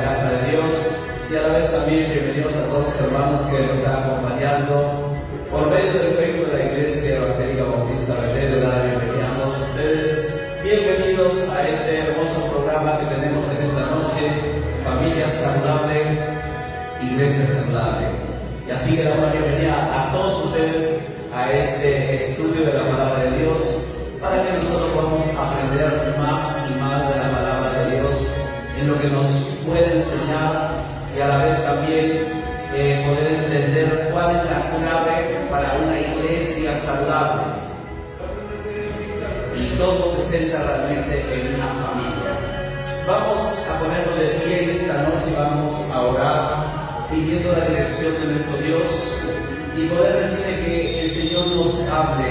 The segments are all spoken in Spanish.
casa de Dios, y a la vez también bienvenidos a todos los hermanos que nos están acompañando por medio del Facebook de la Iglesia Evangélica Bautista Belén. Le da la bienvenida a todos ustedes. Bienvenidos a este hermoso programa que tenemos en esta noche, Familia Saludable, Iglesia Saludable. Y así le damos la bienvenida a todos ustedes a este estudio de la Palabra de Dios, para que nosotros podamos aprender más y más de la Palabra de Dios, en lo que nos puede enseñar, y a la vez también poder entender cuál es la clave para una iglesia saludable. Y todo se centra realmente en una familia. Vamos a ponernos de pie en esta noche y vamos a orar pidiendo la dirección de nuestro Dios y poder decirle que el Señor nos hable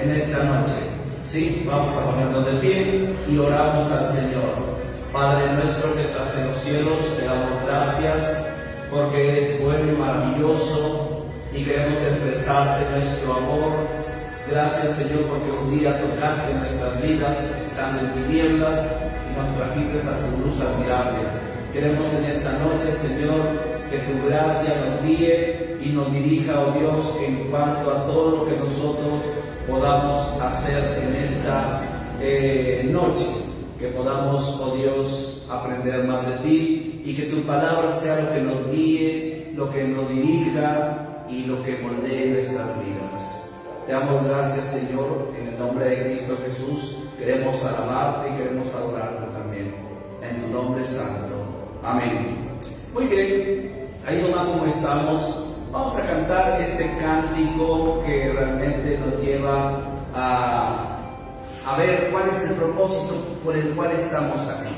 en esta noche. Sí, vamos a ponernos de pie y oramos al Señor. Padre nuestro que estás en los cielos, te damos gracias porque eres bueno y maravilloso y queremos expresarte nuestro amor. Gracias, Señor, porque un día tocaste nuestras vidas estando en tinieblas y nos trajiste a tu luz admirable. Queremos en esta noche, Señor, que tu gracia nos guíe y nos dirija, oh Dios, en cuanto a todo lo que nosotros podamos hacer en esta noche. Que podamos, oh Dios, aprender más de ti y que tu palabra sea lo que nos guíe, lo que nos dirija y lo que moldee nuestras vidas. Te damos gracias, Señor, en el nombre de Cristo Jesús. Queremos alabarte y queremos adorarte también. En tu nombre santo. Amén. Muy bien, ahí nomás como estamos, vamos a cantar este cántico que realmente nos lleva a ver cuál es el propósito por el cual estamos aquí.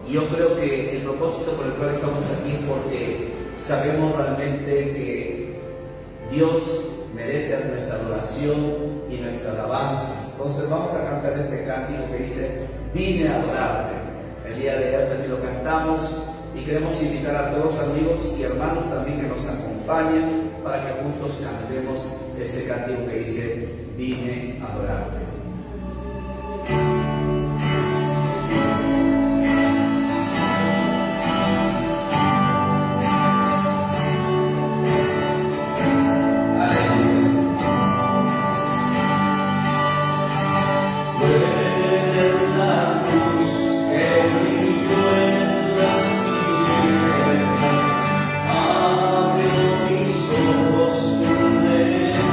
Y yo creo que el propósito por el cual estamos aquí es porque sabemos realmente que Dios merece nuestra adoración y nuestra alabanza. Entonces vamos a cantar este cántico que dice: vine a adorarte. El día de hoy también lo cantamos y queremos invitar a todos los amigos y hermanos también que nos acompañen para que juntos cantemos este cántico que dice: vine a adorarte. Abrió mis ojos por dentro.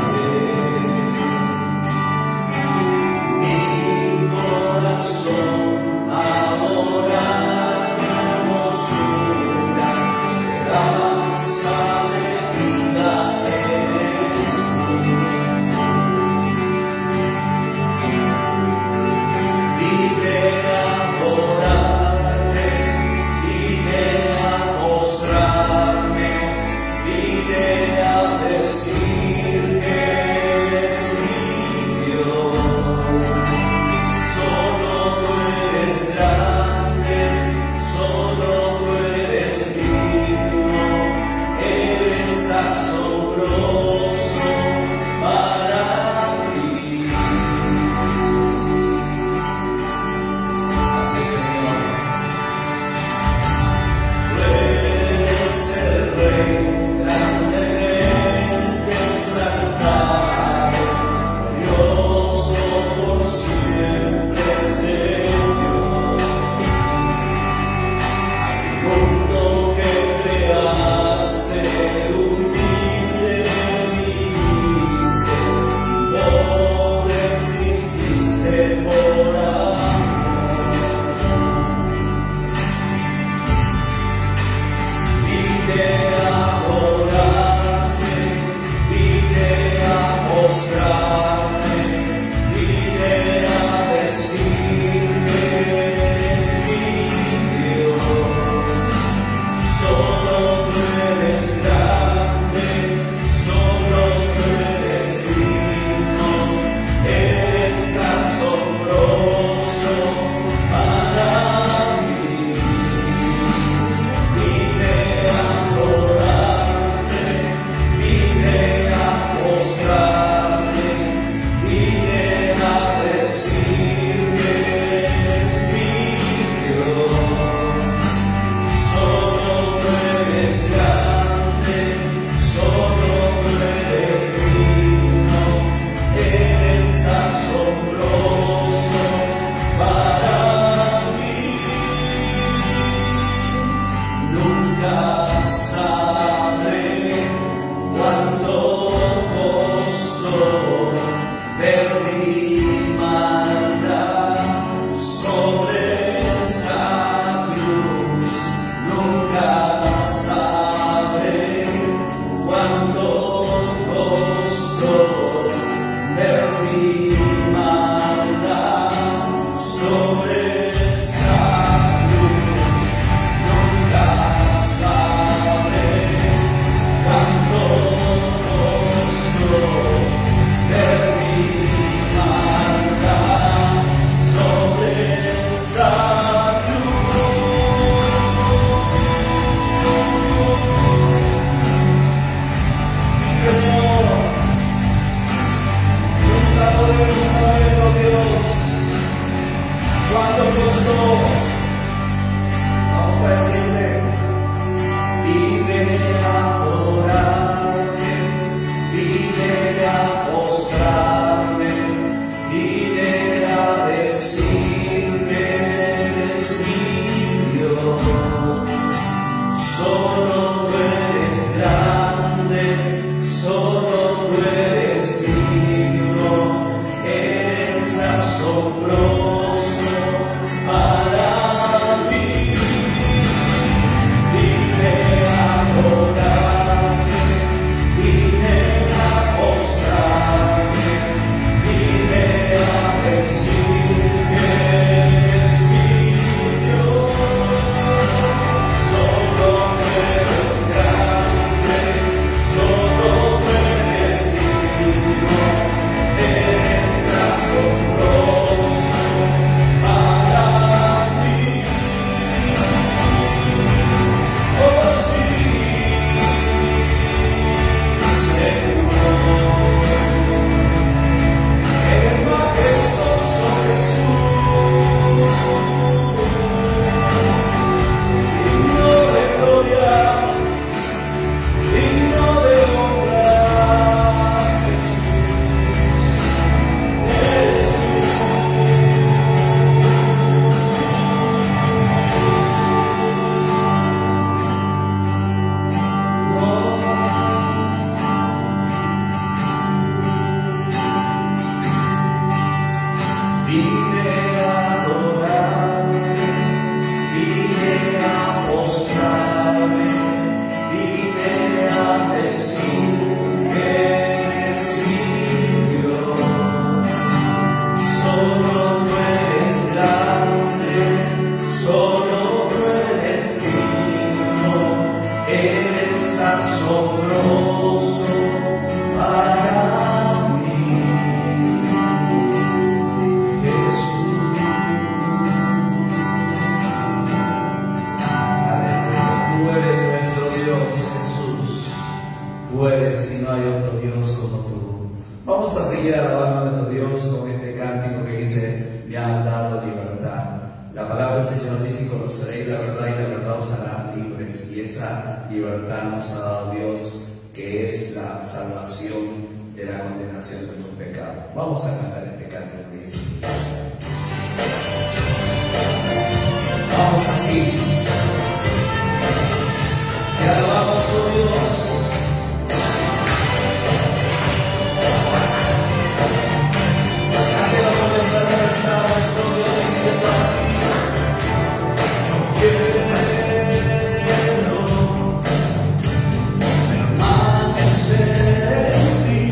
Solo tú eres grande, solo tú eres digno, eres asombroso para mí. Vine a adorarte, vine a postrarme, vine a decir que eres mi Dios. Solo tú eres grande, solo tú eres digno, eres asombroso para mí. Oh sí, Señor, eres majestuoso Jesús, digno de gloria, digno de honra, Jesús, eres vine a adorarte, vine a postrarme, vine a decir que eres mi Dios. Solo tú eres grande, solo tú eres digno, eres asombroso para mí, Jesús. Aleluya. Tú eres nuestro Dios, Jesús. Tú eres y no hay otro Dios como tú. Vamos a seguir alabando a nuestro Dios con este cántico que dice: me han dado libertad. La palabra del Señor dice: conoceréis la verdad y la verdad os hará libres. Y esa libertad nos ha dado Dios, que es la salvación de la condenación de nuestros pecados. Vamos a cantar este cántico que dice así. Vamos así. Te alabamos, oh Dios. Cántelo con esa libertad, nuestro Dios, diciendo así: quiero permanecer en ti,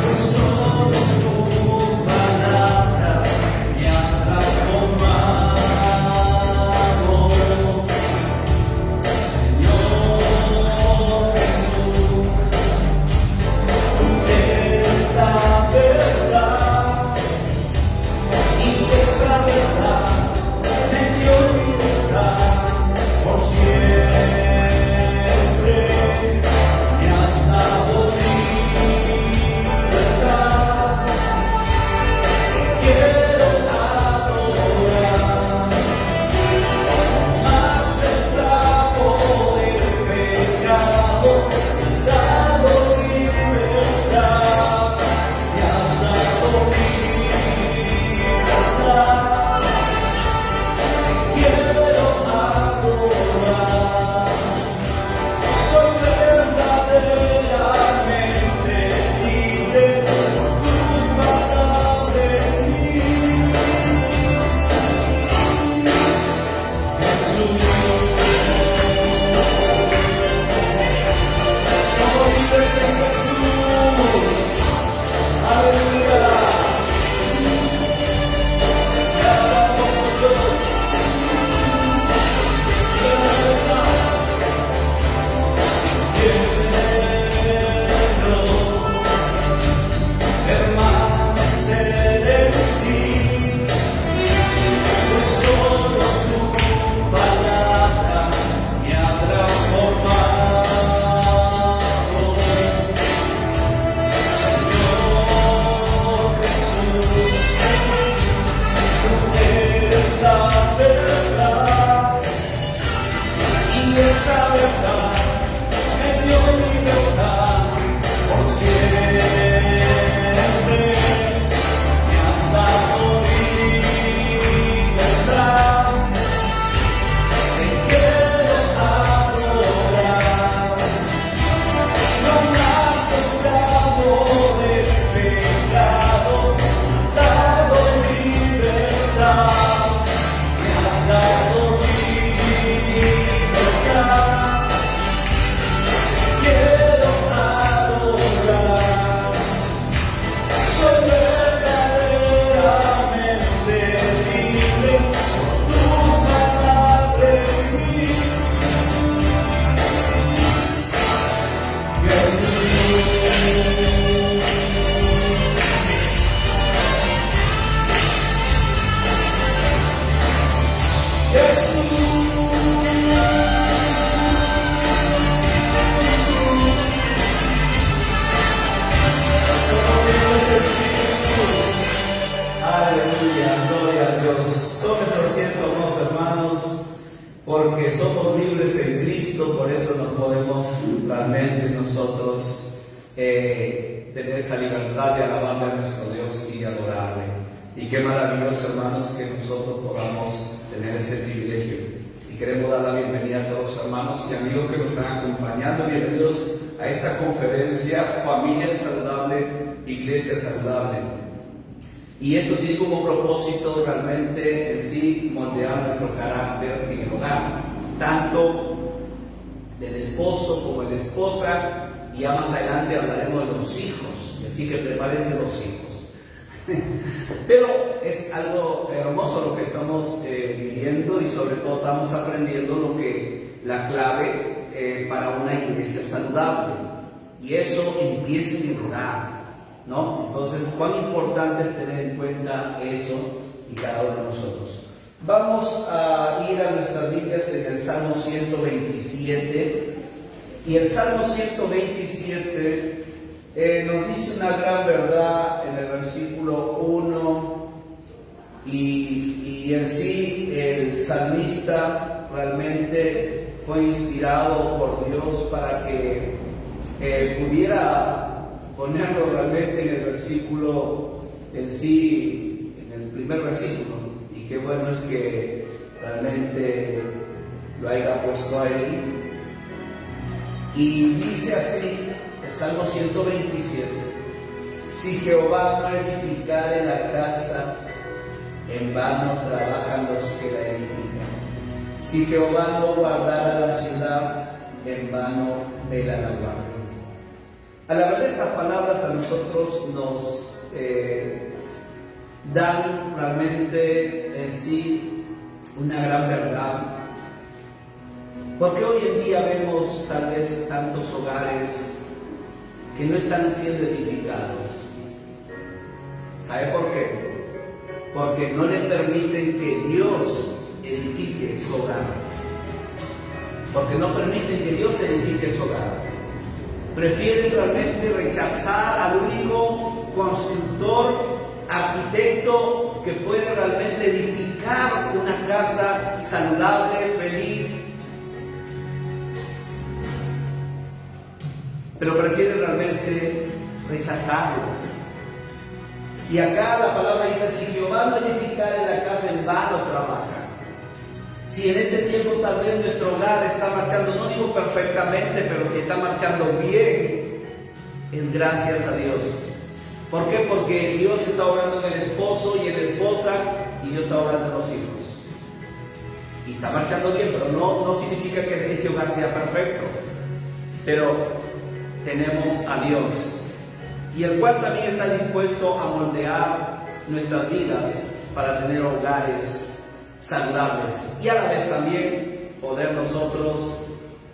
pues solo tu palabra me ha transformado. Señor Jesús, tú eres la verdad, y esa verdad me dio libertad por siempre. Me has dado libertad, te quiero adorar, más esclavo del pecado. Me has dado libertad, me has dado libertad, te quiero adorar. Soy verdaderamente libre por tu palabra en mí, Jesús. Somos libres en Jesús. Aleluya. Te alabamos, oh Dios. Y una vez más, quiero permanecer en ti, pues solo tu palabra me ha transformado. Señor Jesús, tú eres la verdad, y esa verdad me dio libertad por siempre. Me has dado libertad, te quiero somos libres en Cristo, por eso no podemos realmente nosotros tener esa libertad de alabarle a nuestro Dios y de adorarle. Y qué maravilloso, hermanos, que nosotros podamos tener ese privilegio. Y queremos dar la bienvenida a todos los hermanos y amigos que nos están acompañando. Bienvenidos a esta conferencia Familia Saludable, Iglesia Saludable. Y esto tiene como propósito realmente en sí moldear nuestro carácter en el hogar, tanto del esposo como de la esposa, y ya más adelante hablaremos de los hijos, así que prepárense los hijos. Pero es algo hermoso lo que estamos viviendo, y sobre todo estamos aprendiendo lo que la clave para una iglesia saludable, y eso empieza en el hogar, ¿no? Entonces, cuán importante es tener en cuenta eso y cada uno de nosotros. Vamos a ir a nuestras Biblias en el Salmo 127, y el Salmo 127 nos dice una gran verdad en el versículo 1, y en sí el salmista realmente fue inspirado por Dios para que pudiera ponerlo realmente en el versículo en sí, en el primer versículo, y qué bueno es que realmente lo haya puesto ahí. Y dice así el Salmo 127: si Jehová no edificare la casa, en vano trabajan los que la edifican. Si Jehová no guardara la ciudad, en vano vela la guardia. A la verdad, estas palabras a nosotros nos dan realmente en sí una gran verdad, porque hoy en día vemos tal vez tantos hogares que no están siendo edificados. ¿Sabe por qué? Porque no le permiten que Dios edifique su hogar. Porque no permiten que Dios edifique su hogar. Prefieren realmente rechazar al único constructor, arquitecto que puede realmente edificar una casa saludable, feliz. Pero prefieren realmente rechazarlo. Y acá la palabra dice: si Jehová no edificare la casa, en vano trabaja. Si en este tiempo tal vez nuestro hogar está marchando, no digo perfectamente, pero si está marchando bien, es gracias a Dios. ¿Por qué? Porque Dios está obrando en el esposo y en la esposa, y Dios está obrando en los hijos. Y está marchando bien, pero no significa que ese hogar sea perfecto. Pero tenemos a Dios, y el cual también está dispuesto a moldear nuestras vidas para tener hogares saludables, y a la vez también poder nosotros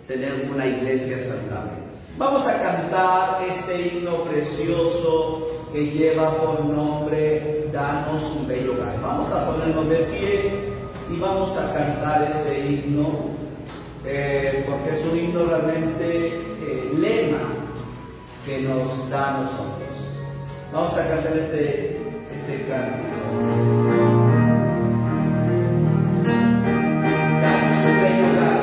tener una iglesia saludable. Vamos a cantar este himno precioso que lleva por nombre Danos un bello hogar. Vamos a ponernos de pie y vamos a cantar este himno, porque es un himno realmente lema que nos da a nosotros. Vamos a cantar este cántico. Danos un bello hogar.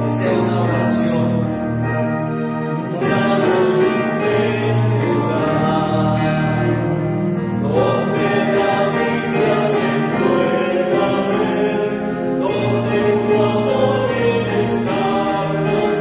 Que sea una oración. Danos un bello hogar, donde la Biblia se pueda ver, donde tu amor y bienestar nos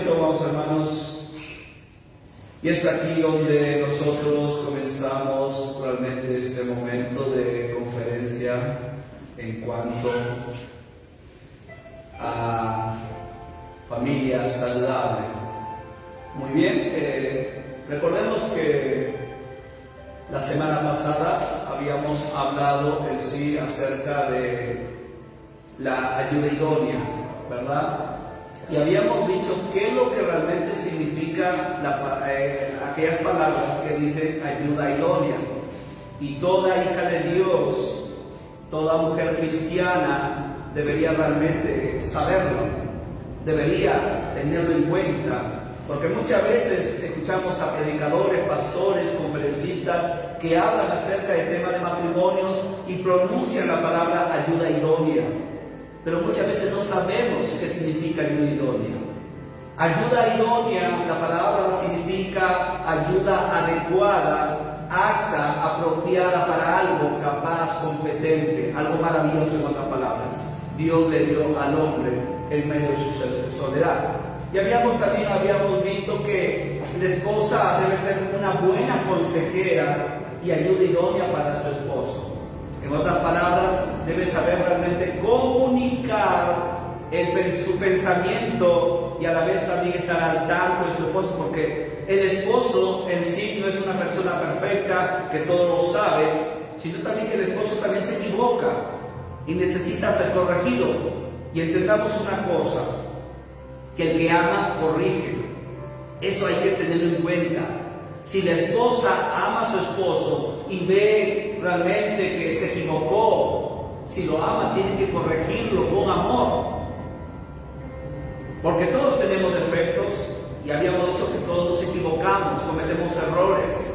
esto, amados hermanos, y es aquí donde nosotros comenzamos realmente este momento de conferencia en cuanto a familia saludable. Muy bien, recordemos que la semana pasada habíamos hablado en sí acerca de la ayuda idónea, ¿verdad? Y habíamos dicho qué es lo que realmente significa aquellas palabras que dicen ayuda idónea. Y toda hija de Dios, toda mujer cristiana debería realmente saberlo, debería tenerlo en cuenta, porque muchas veces escuchamos a predicadores, pastores, conferencistas que hablan acerca del tema de matrimonios y pronuncian la palabra ayuda idónea. Pero muchas veces no sabemos qué significa ayuda idónea. Ayuda idónea, la palabra significa ayuda adecuada, apta, apropiada para algo, capaz, competente, algo maravilloso en otras palabras. Dios le dio al hombre en medio de su soledad. Y también habíamos visto que la esposa debe ser una buena consejera y ayuda idónea para su esposo. En otras palabras, debe saber realmente comunicar su pensamiento y a la vez también estar al tanto de su esposo, porque el esposo en sí no es una persona perfecta que todo lo sabe, sino también que el esposo también se equivoca y necesita ser corregido. Y entendamos una cosa, que el que ama corrige. Eso hay que tenerlo en cuenta. Si la esposa ama a su esposo y ve realmente que se equivocó, si lo ama, tiene que corregirlo con amor. Porque todos tenemos defectos y habíamos dicho que todos nos equivocamos, cometemos errores.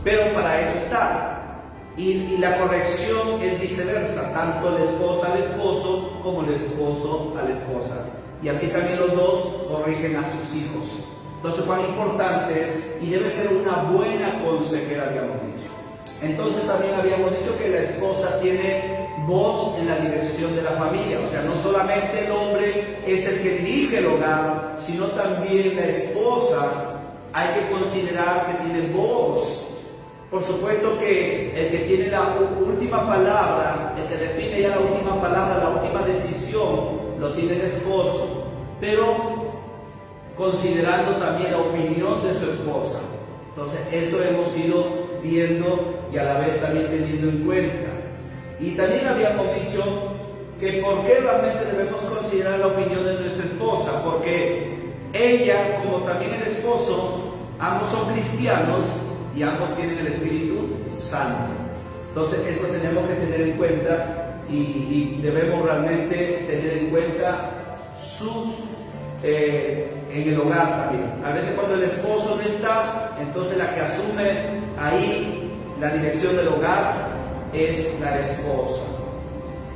Pero para eso está. Y la corrección es viceversa, tanto la esposa al esposo como el esposo a la esposa. Y así también los dos corrigen a sus hijos. Entonces, cuán importante es, y debe ser una buena consejera, habíamos dicho. Entonces, también habíamos dicho que la esposa tiene voz en la dirección de la familia. O sea, no solamente el hombre es el que dirige el hogar, sino también la esposa. Hay que considerar que tiene voz. Por supuesto que el que tiene la última palabra, el que define ya la última palabra, la última decisión, lo tiene el esposo. Pero considerando también la opinión de su esposa. Entonces, eso hemos ido viendo y a la vez también teniendo en cuenta. Y también habíamos dicho que por qué realmente debemos considerar la opinión de nuestra esposa, porque ella, como también el esposo, ambos son cristianos y ambos tienen el Espíritu Santo. Entonces, eso tenemos que tener en cuenta y debemos realmente tener en cuenta en el hogar también. A veces cuando el esposo no está, entonces la que asume ahí la dirección del hogar es la esposa.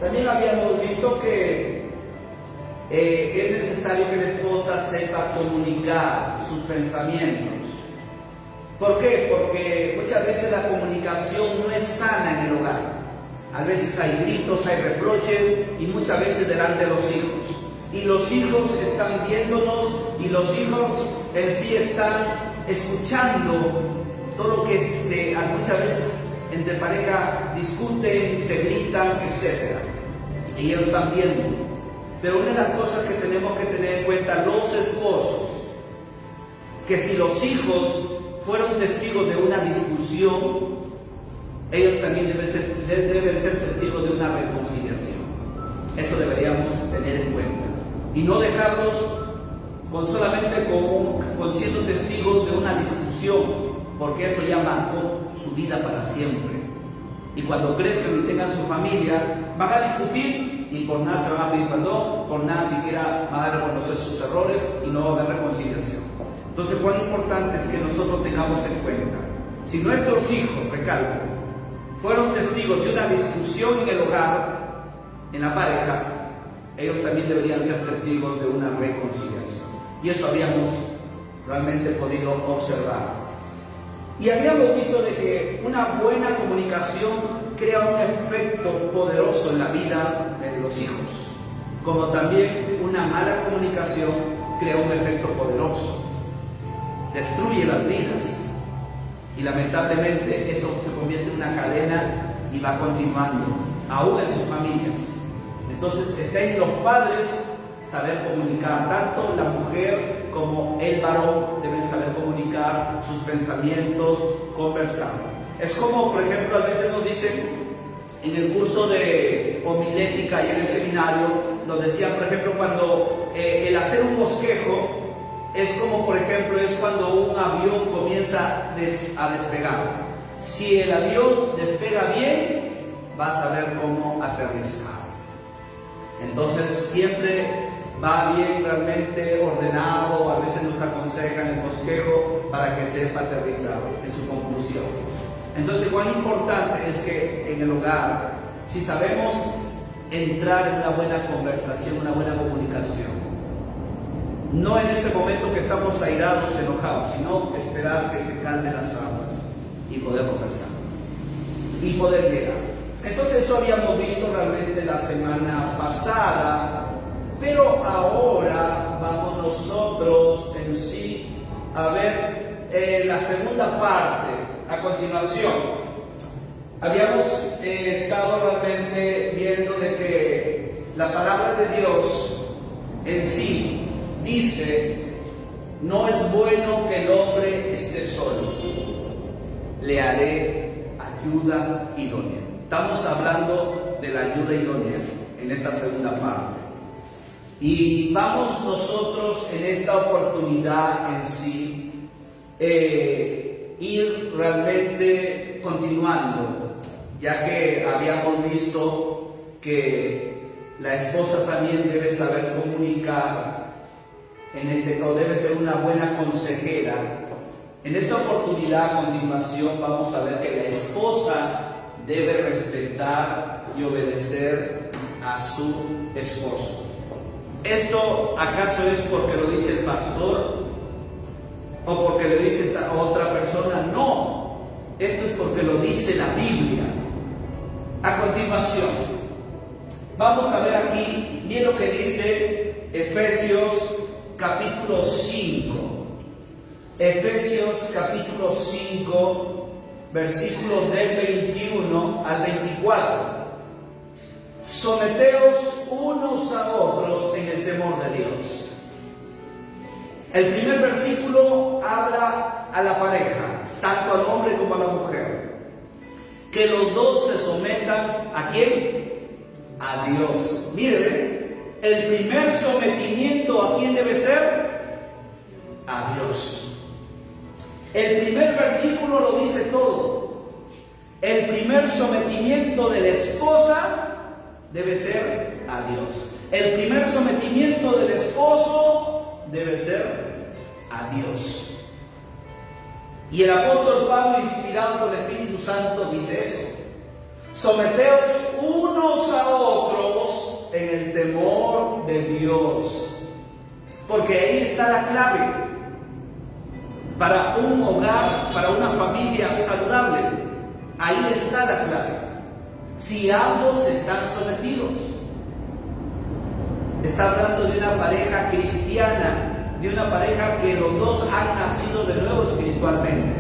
También habíamos visto que es necesario que la esposa sepa comunicar sus pensamientos. ¿Por qué? Porque muchas veces la comunicación no es sana en el hogar. A veces hay gritos, hay reproches y muchas veces delante de los hijos. Y los hijos están viéndonos y los hijos en sí están escuchando todo lo que muchas veces entre pareja discuten, se gritan, etc. Y ellos están viendo. Pero una de las cosas que tenemos que tener en cuenta los esposos, que si los hijos fueron testigos de una discusión, ellos también deben ser testigos de una reconciliación. Eso deberíamos tener en cuenta. Y no dejarlos solamente con siendo testigos de una discusión, porque eso ya marcó su vida para siempre. Y cuando crezcan y tengan su familia, van a discutir y por nada se van a pedir perdón, por nada siquiera van a reconocer sus errores y no va a haber reconciliación. Entonces, cuán importante es que nosotros tengamos en cuenta, si nuestros hijos, recalco, fueron testigos de una discusión en el hogar, en la pareja, ellos también deberían ser testigos de una reconciliación. Y eso habíamos realmente podido observar. Y habíamos visto de que una buena comunicación crea un efecto poderoso en la vida de los hijos, como también una mala comunicación crea un efecto poderoso, destruye las vidas y lamentablemente eso se convierte en una cadena y va continuando, aún en sus familias. Entonces está en los padres saber comunicar, tanto la mujer como el varón deben saber comunicar sus pensamientos, conversar. Es como, por ejemplo, a veces nos dicen en el curso de homilética y en el seminario, nos decían, por ejemplo, cuando el hacer un bosquejo es como, por ejemplo, es cuando un avión comienza a despegar. Si el avión despega bien, vas a ver cómo aterrizar. Entonces siempre va bien, realmente ordenado, a veces nos aconsejan el bosquejo para que sepa aterrizar en su conclusión. Entonces, cuán importante es que en el hogar, si sabemos entrar en una buena conversación, una buena comunicación, no en ese momento que estamos airados, enojados, sino esperar que se calmen las aguas y poder conversar y poder llegar. Entonces eso habíamos visto realmente la semana pasada, pero ahora vamos nosotros en sí a ver la segunda parte. A continuación, habíamos estado realmente viendo de que la palabra de Dios en sí dice: no es bueno que el hombre esté solo, le haré ayuda idónea. Estamos hablando de la ayuda idónea en esta segunda parte. Y vamos nosotros en esta oportunidad en sí ir realmente continuando, ya que habíamos visto que la esposa también debe saber comunicar, o debe ser una buena consejera. En esta oportunidad, a continuación, vamos a ver que la esposa debe respetar y obedecer a su esposo. ¿Esto acaso es porque lo dice el pastor o porque lo dice otra persona? No, esto es porque lo dice la Biblia. A continuación, vamos a ver aquí bien lo que dice Efesios capítulo 5. Efesios capítulo 5, versículos del 21 al 24. Someteos unos a otros en el temor de Dios. El primer versículo habla a la pareja, tanto al hombre como a la mujer, que los dos se sometan ¿a quién? A Dios. Mire, el primer sometimiento ¿a quién debe ser? A Dios. El primer versículo lo dice todo. El primer sometimiento de la esposa debe ser a Dios. El primer sometimiento del esposo debe ser a Dios. Y el apóstol Pablo, inspirado por el Espíritu Santo, dice eso: someteos unos a otros en el temor de Dios, porque ahí está la clave para un hogar, para una familia saludable. Ahí está la clave. Si ambos están sometidos. Está hablando de una pareja cristiana, de una pareja que los dos han nacido de nuevo espiritualmente.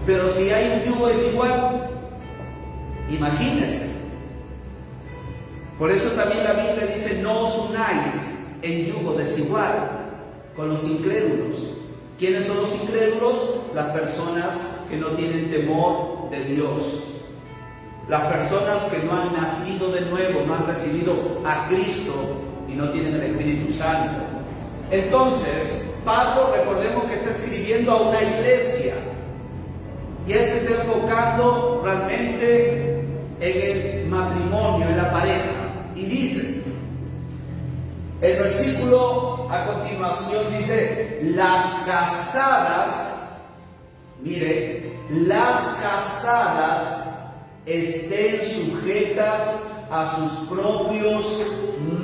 Pero si hay un yugo desigual, imagínense. Por eso también la Biblia dice: no os unáis en yugo desigual con los incrédulos. ¿Quiénes son los incrédulos? Las personas que no tienen temor de Dios. Las personas que no han nacido de nuevo, no han recibido a Cristo y no tienen el Espíritu Santo. Entonces, Pablo, recordemos que está escribiendo a una iglesia y él se está enfocando realmente en el matrimonio, en la pareja. Y dice, el versículo a continuación dice: las casadas, mire, las casadas estén sujetas a sus propios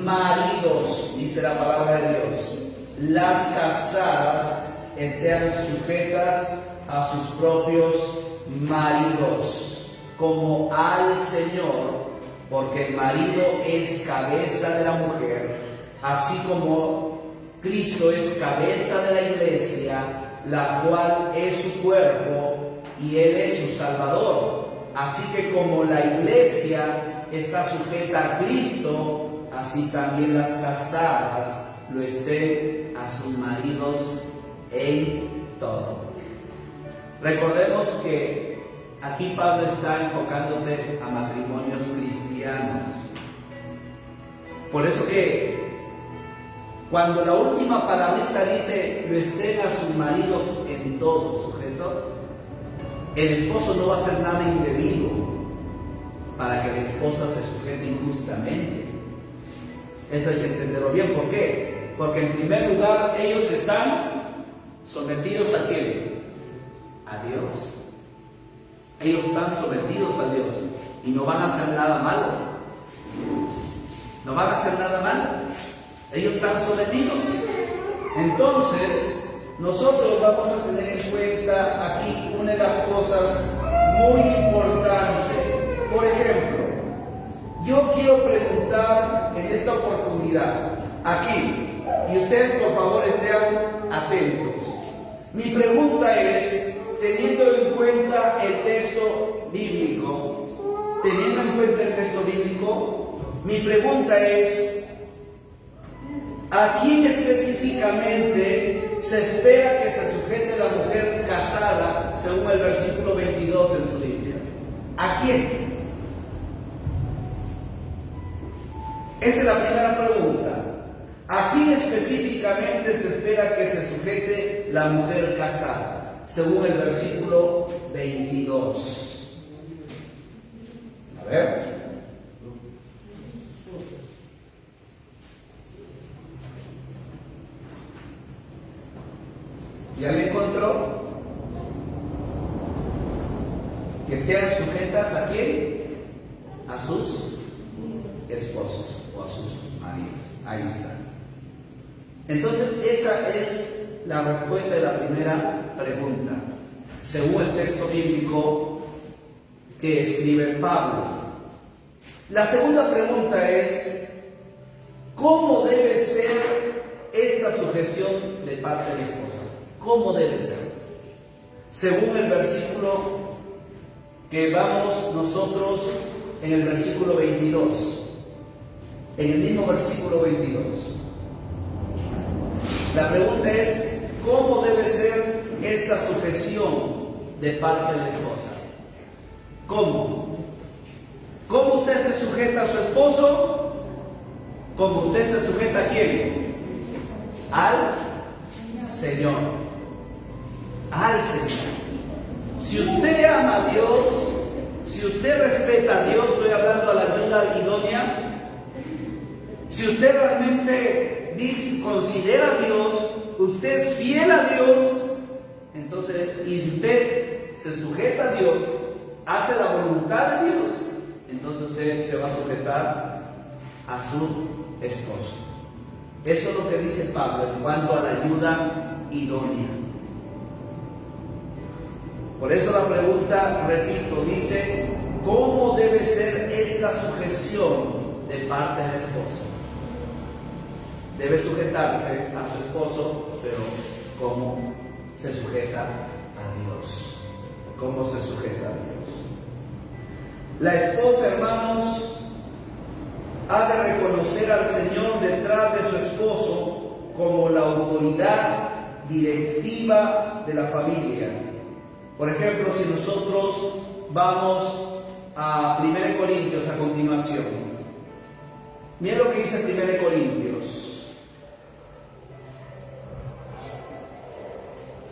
maridos, dice la palabra de Dios. Las casadas estén sujetas a sus propios maridos, como al Señor, porque el marido es cabeza de la mujer, así como Cristo es cabeza de la iglesia, la cual es su cuerpo y Él es su Salvador. Así que como la iglesia está sujeta a Cristo, así también las casadas lo estén a sus maridos en todo. Recordemos que aquí Pablo está enfocándose a matrimonios cristianos. Por eso que cuando la última palabrita dice lo estén a sus maridos en todos sujetos, el esposo no va a hacer nada indebido para que la esposa se sujete injustamente. Eso hay que entenderlo bien. ¿Por qué? Porque en primer lugar ellos están sometidos ¿a quién? A Dios. Ellos están sometidos a Dios y no van a hacer nada malo. No van a hacer nada malo. Ellos están sometidos. Entonces, nosotros vamos a tener en cuenta aquí una de las cosas muy importantes. Por ejemplo, yo quiero preguntar en esta oportunidad, aquí, y ustedes por favor estén atentos. Mi pregunta es, teniendo en cuenta el texto bíblico, mi pregunta es, ¿a quién específicamente se espera que se sujete la mujer casada según el versículo 22 en sus Biblias? ¿A quién? Esa es la primera pregunta. ¿A quién específicamente se espera que se sujete la mujer casada según el versículo 22? A ver. ¿Ya le encontró? Que estén sujetas ¿a quién? A sus esposos o a sus maridos. Ahí está. Entonces esa es la respuesta de la primera pregunta, según el texto bíblico que escribe Pablo. La segunda pregunta es, ¿cómo debe ser esta sujeción de parte de la esposa? ¿Cómo debe ser? Según el versículo que vamos nosotros en el versículo 22. En el mismo versículo 22. La pregunta es, ¿cómo debe ser esta sujeción de parte de la esposa? ¿Cómo? ¿Cómo usted se sujeta a su esposo? ¿Cómo usted se sujeta a quién? Al Señor. Al Señor. Si usted ama a Dios, si usted respeta a Dios, estoy hablando a la ayuda idónea. Si usted realmente considera a Dios, usted es fiel a Dios, entonces, y usted se sujeta a Dios, hace la voluntad de Dios, entonces usted se va a sujetar a su esposo. Eso es lo que dice Pablo en cuanto a la ayuda idónea. Por eso la pregunta, repito, dice, ¿cómo debe ser esta sujeción de parte del esposo? Debe sujetarse a su esposo, pero ¿cómo se sujeta a Dios? ¿Cómo se sujeta a Dios? La esposa, hermanos, ha de reconocer al Señor detrás de su esposo como la autoridad directiva de la familia. Por ejemplo, si nosotros vamos a 1 Corintios a continuación, miren lo que dice 1 Corintios.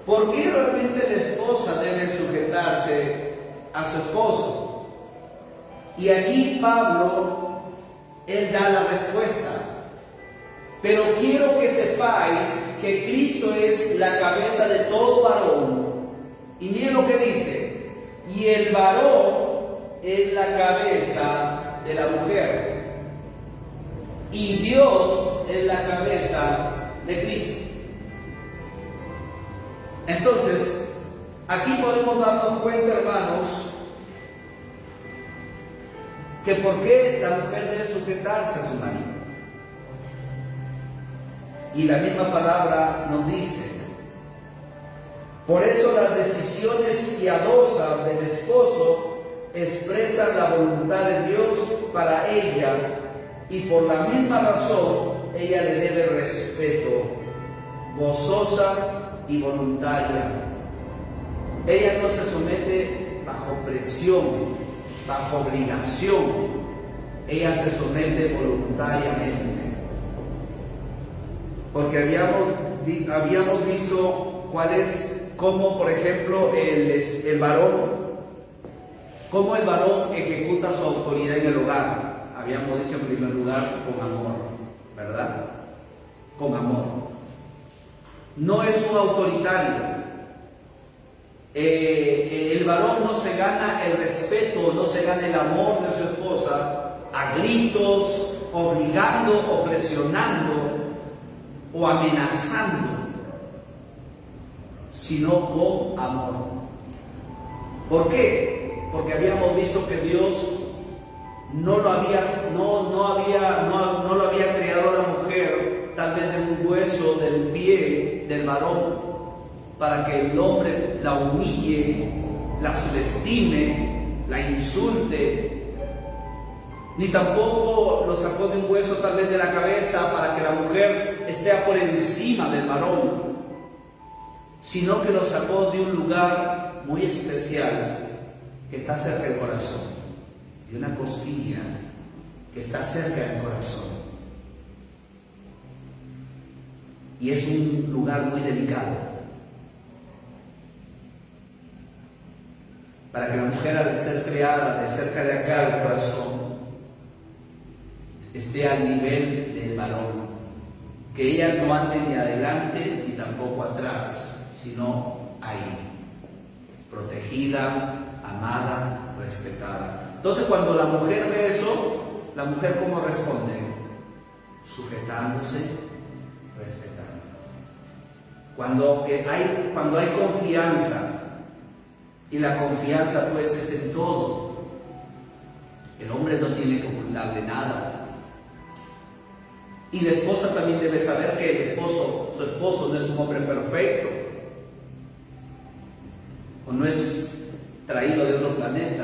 ¿Por qué realmente la esposa debe sujetarse a su esposo? Y aquí Pablo, él da la respuesta. Pero quiero que sepáis que Cristo es la cabeza de todo varón. Y miren lo que dice, y el varón es la cabeza de la mujer, y Dios es la cabeza de Cristo. Entonces, aquí podemos darnos cuenta, hermanos, que por qué la mujer debe sujetarse a su marido. Y la misma palabra nos dice: por eso las decisiones piadosas del esposo expresan la voluntad de Dios para ella, y por la misma razón ella le debe respeto, gozosa y voluntaria. Ella no se somete bajo presión, bajo obligación. Ella se somete voluntariamente. Porque habíamos visto cómo, por ejemplo, el varón, cómo el varón ejecuta su autoridad en el hogar. Habíamos dicho en primer lugar con amor, ¿verdad? Con amor. No es un autoritario. El varón no se gana el respeto, no se gana el amor de su esposa a gritos, obligando o presionando o amenazando, sino con amor. ¿Por qué? Porque habíamos visto que Dios no lo había creado a la mujer, tal vez de un hueso del pie del varón, para que el hombre la humille, la subestime, la insulte, ni tampoco lo sacó de un hueso tal vez de la cabeza para que la mujer esté por encima del varón, sino que lo sacó de un lugar muy especial que está cerca del corazón, de una costilla que está cerca del corazón, y es un lugar muy delicado, para que la mujer, al ser creada de cerca de acá del corazón, esté al nivel del varón, que ella no ande ni adelante ni tampoco atrás, sino ahí, protegida, amada, respetada. Entonces, cuando la mujer ve eso, la mujer ¿cómo responde? Sujetándose, respetando. Cuando hay confianza, y la confianza pues es en todo, el hombre no tiene que ocultarle nada. Y la esposa también debe saber que su esposo no es un hombre perfecto, o no es traído de otro planeta,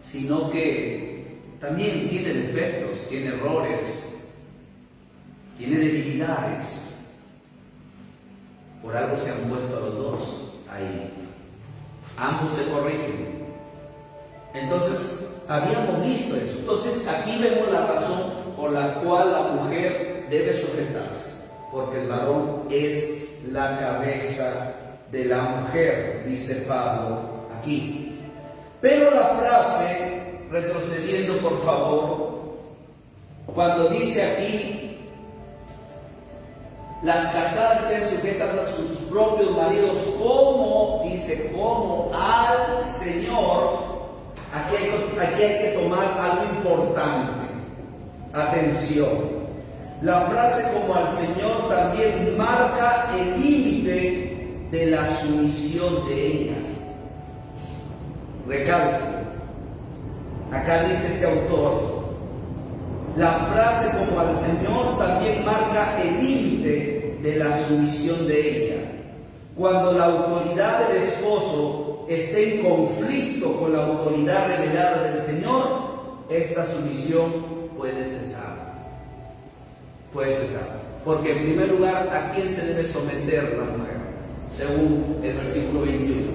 sino que también tiene defectos, tiene errores, tiene debilidades. Por algo se han puesto a los dos ahí. Ambos se corrigen. Entonces, habíamos visto eso. Entonces, aquí vemos la razón por la cual la mujer debe sujetarse, porque el varón es la cabeza de la mujer, dice Pablo aquí. Pero la frase, retrocediendo por favor, cuando dice aquí: las casadas estén sujetas a sus propios maridos, como al Señor. Aquí hay que tomar algo importante. Atención. La frase "como al Señor" también marca el límite de la sumisión de ella. Recalco. Acá dice este autor: la frase "como al Señor" también marca el límite de la sumisión de ella. Cuando la autoridad del esposo esté en conflicto con la autoridad revelada del Señor, esta sumisión puede cesar. Puede cesar. Porque en primer lugar, ¿a quién se debe someter la mujer? Según el versículo 21.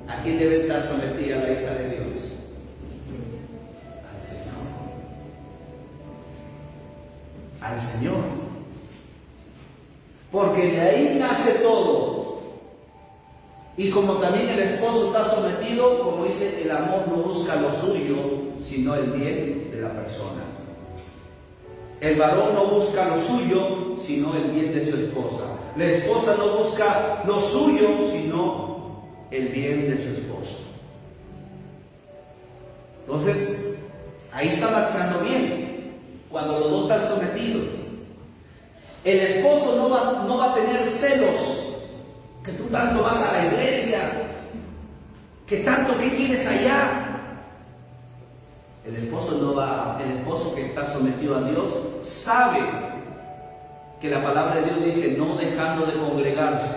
¿A quién debe estar sometida la hija de Dios? Al Señor, porque de ahí nace todo. Y como también el esposo está sometido, como dice, el amor no busca lo suyo, sino el bien de la persona. El varón no busca lo suyo, sino el bien de su esposa. La esposa no busca lo suyo, sino el bien de su esposo. Entonces, ahí está marchando bien, cuando los dos están sometidos. El esposo no va a tener celos, que tú tanto vas a la iglesia, que tanto que quieres allá. El esposo que está sometido a Dios sabe que la palabra de Dios dice, no dejando de congregarse,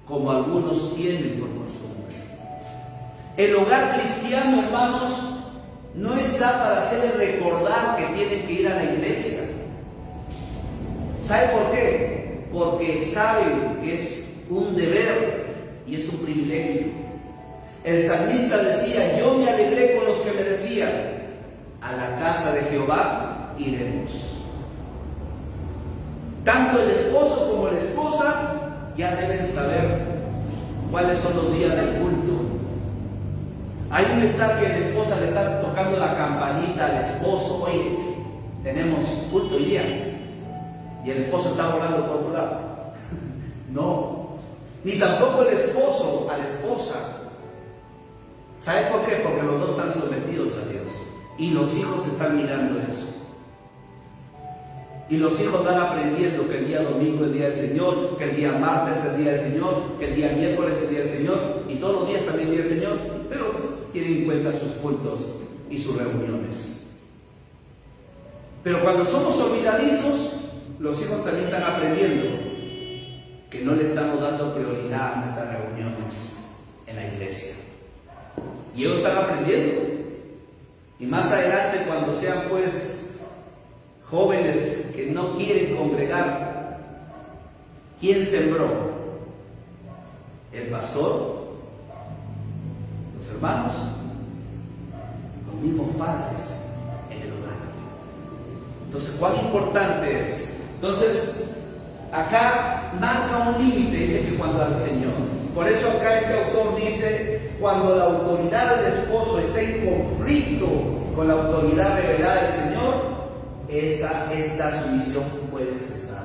como algunos tienen por costumbre. El hogar cristiano, hermanos, no está para hacerles recordar que tienen que ir a la iglesia. ¿Sabe por qué? Porque saben que es un deber y es un privilegio. El salmista decía, yo me alegré con los que me decían, a la casa de Jehová iremos. Tanto el esposo como la esposa ya deben saber cuáles son los días del culto. Hay un está que la esposa le está tocando la campanita al esposo, oye, tenemos culto hoy día, y el esposo está orando por otro lado. No, ni tampoco el esposo a la esposa. ¿Sabe por qué? Porque los dos están sometidos a Dios y los hijos están mirando eso. Y los hijos van aprendiendo que el día domingo es el día del Señor, que el día martes es el día del Señor, que el día miércoles es el día del Señor, y todos los días también es el día del Señor, pero tienen en cuenta sus cultos y sus reuniones. Pero cuando somos olvidadizos, los hijos también están aprendiendo que no le estamos dando prioridad a nuestras reuniones en la iglesia. Y ellos están aprendiendo. Y más adelante, cuando sean pues jóvenes que no quieren congregar, ¿quién sembró? ¿El pastor? ¿Los hermanos? Los mismos padres en el hogar. Entonces, ¿cuán importante es? Entonces, acá marca un límite, dice que cuando al Señor. Por eso acá este autor dice, cuando la autoridad del esposo está en conflicto con la autoridad revelada del Señor, esta sumisión puede cesar.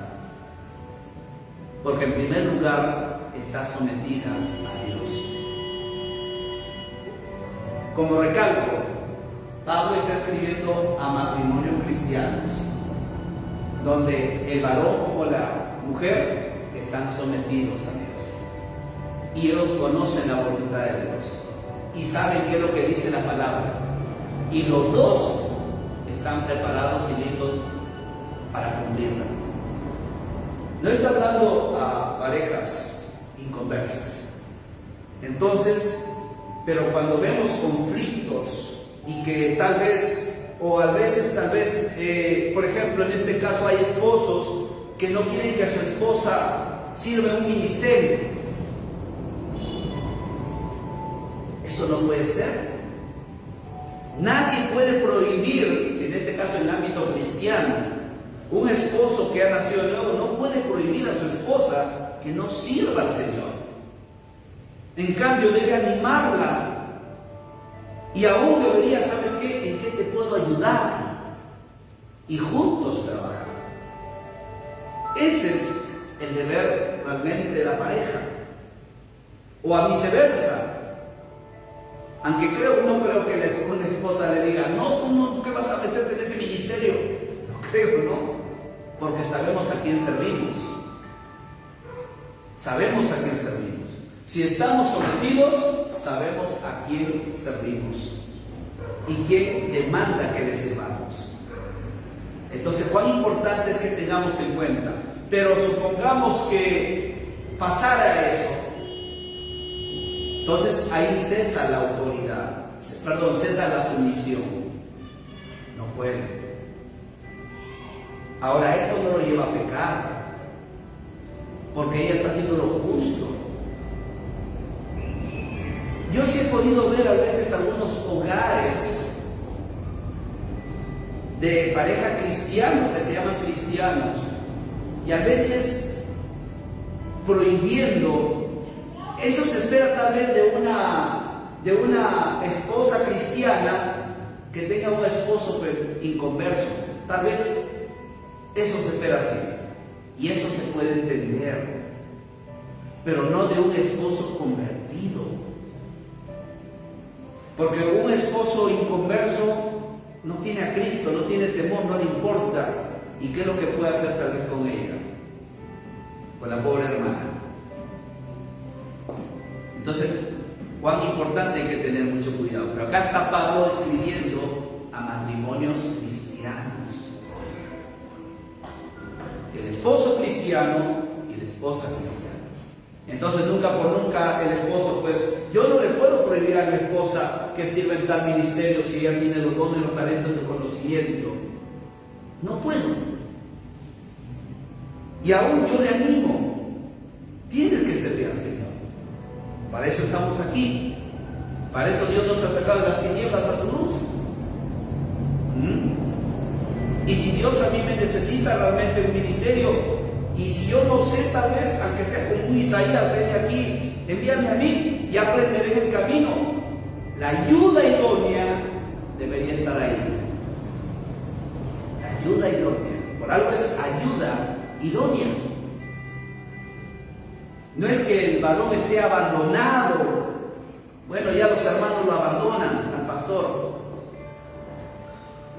Porque en primer lugar está sometida a Dios. Como recalco, Pablo está escribiendo a matrimonios cristianos, donde el varón como la mujer están sometidos a Dios. Y ellos conocen la voluntad de Dios. Y saben qué es lo que dice la palabra. Y los dos están preparados y listos para cumplirla. No está hablando a parejas inconversas. Entonces, pero cuando vemos conflictos y que tal vez, o a veces tal vez, por ejemplo, en este caso hay esposos que no quieren que a su esposa sirva en un ministerio. Eso no puede ser. Nadie puede prohibir, si en este caso en el ámbito cristiano, un esposo que ha nacido de nuevo no puede prohibir a su esposa que no sirva al Señor. En cambio, debe animarla y aún debería, ¿sabes qué? ¿En qué te puedo ayudar? Y juntos trabajar. Ese es el deber realmente de la pareja. O a viceversa. Aunque no creo que una esposa le diga, no, tú no, ¿qué vas a meterte en ese ministerio? No creo, ¿no? Porque sabemos a quién servimos. Sabemos a quién servimos. Si estamos sometidos, sabemos a quién servimos y quién demanda que le sirvamos. Entonces, cuán importante es que tengamos en cuenta. Pero supongamos que pasara eso. Entonces ahí cesa la autoridad, cesa la sumisión. No puede. Ahora, esto no lo lleva a pecar, porque ella está haciendo lo justo. Yo sí he podido ver a veces algunos hogares de pareja cristianos, que se llaman cristianos, y a veces prohibiendo. Eso se espera tal vez de una esposa cristiana que tenga un esposo inconverso. Tal vez eso se espera así. Y eso se puede entender. Pero no de un esposo convertido. Porque un esposo inconverso no tiene a Cristo, no tiene temor, no le importa. ¿Y qué es lo que puede hacer tal vez con ella? Con la pobre hermana. Entonces, cuán importante hay que tener mucho cuidado. Pero acá está Pablo escribiendo a matrimonios cristianos. El esposo cristiano y la esposa cristiana. Entonces nunca por nunca el esposo, pues yo no le puedo prohibir a mi esposa que sirva en tal ministerio si ella tiene los dones, los talentos, el conocimiento. No puedo. Y aún yo le animo, tienes que servir al Señor. Para eso estamos aquí. Para eso Dios nos ha sacado de las tinieblas a su luz. Y si Dios a mí me necesita realmente un ministerio, y si yo no sé, tal vez, aunque sea como Isaías, aquí, envíame a mí y aprenderé en el camino. La ayuda idónea debería estar ahí. La ayuda idónea. Por algo es ayuda idónea. No es que el varón esté abandonado. Bueno, ya los hermanos lo abandonan al pastor.